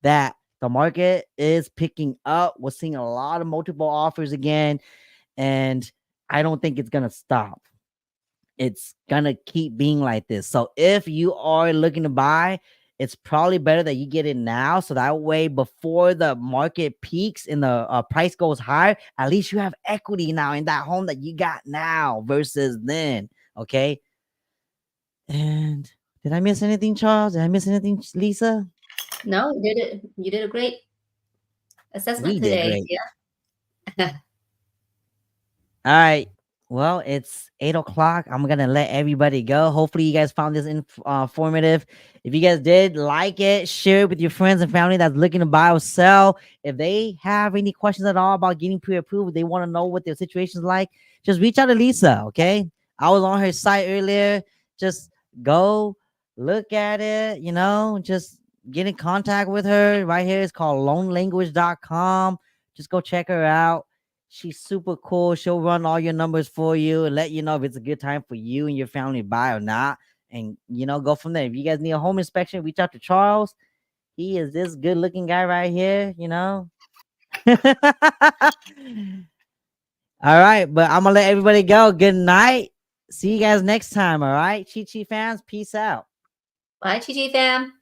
that the market is picking up. We're seeing a lot of multiple offers again, and I don't think it's gonna stop. It's gonna keep being like this. So if you are looking to buy, it's probably better that you get it now. So that way, before the market peaks and the price goes higher, at least you have equity now in that home that you got now versus then. Okay. And did I miss anything, Charles? Did I miss anything, Lisa? No, you did it. You did a great assessment We did today. great. Yeah. All right. Well, it's 8 o'clock. I'm gonna let everybody go. Hopefully, you guys found this informative. If you guys did, like it, share it with your friends and family that's looking to buy or sell. If they have any questions at all about getting pre-approved, they want to know what their situation's like, just reach out to Lisa. Okay, I was on her site earlier. Just go look at it. Just get in contact with her. Right here, it's called loanlanguage.com. Just go check her out. She's super cool. She'll run all your numbers for you and let you know if it's a good time for you and your family to buy or not. And go from there. If you guys need a home inspection, reach out to Charles. He is this good looking guy right here, All right, but I'm gonna let everybody go. Good night. See you guys next time. All right, Chi Chi fans, peace out. Bye, TG fam.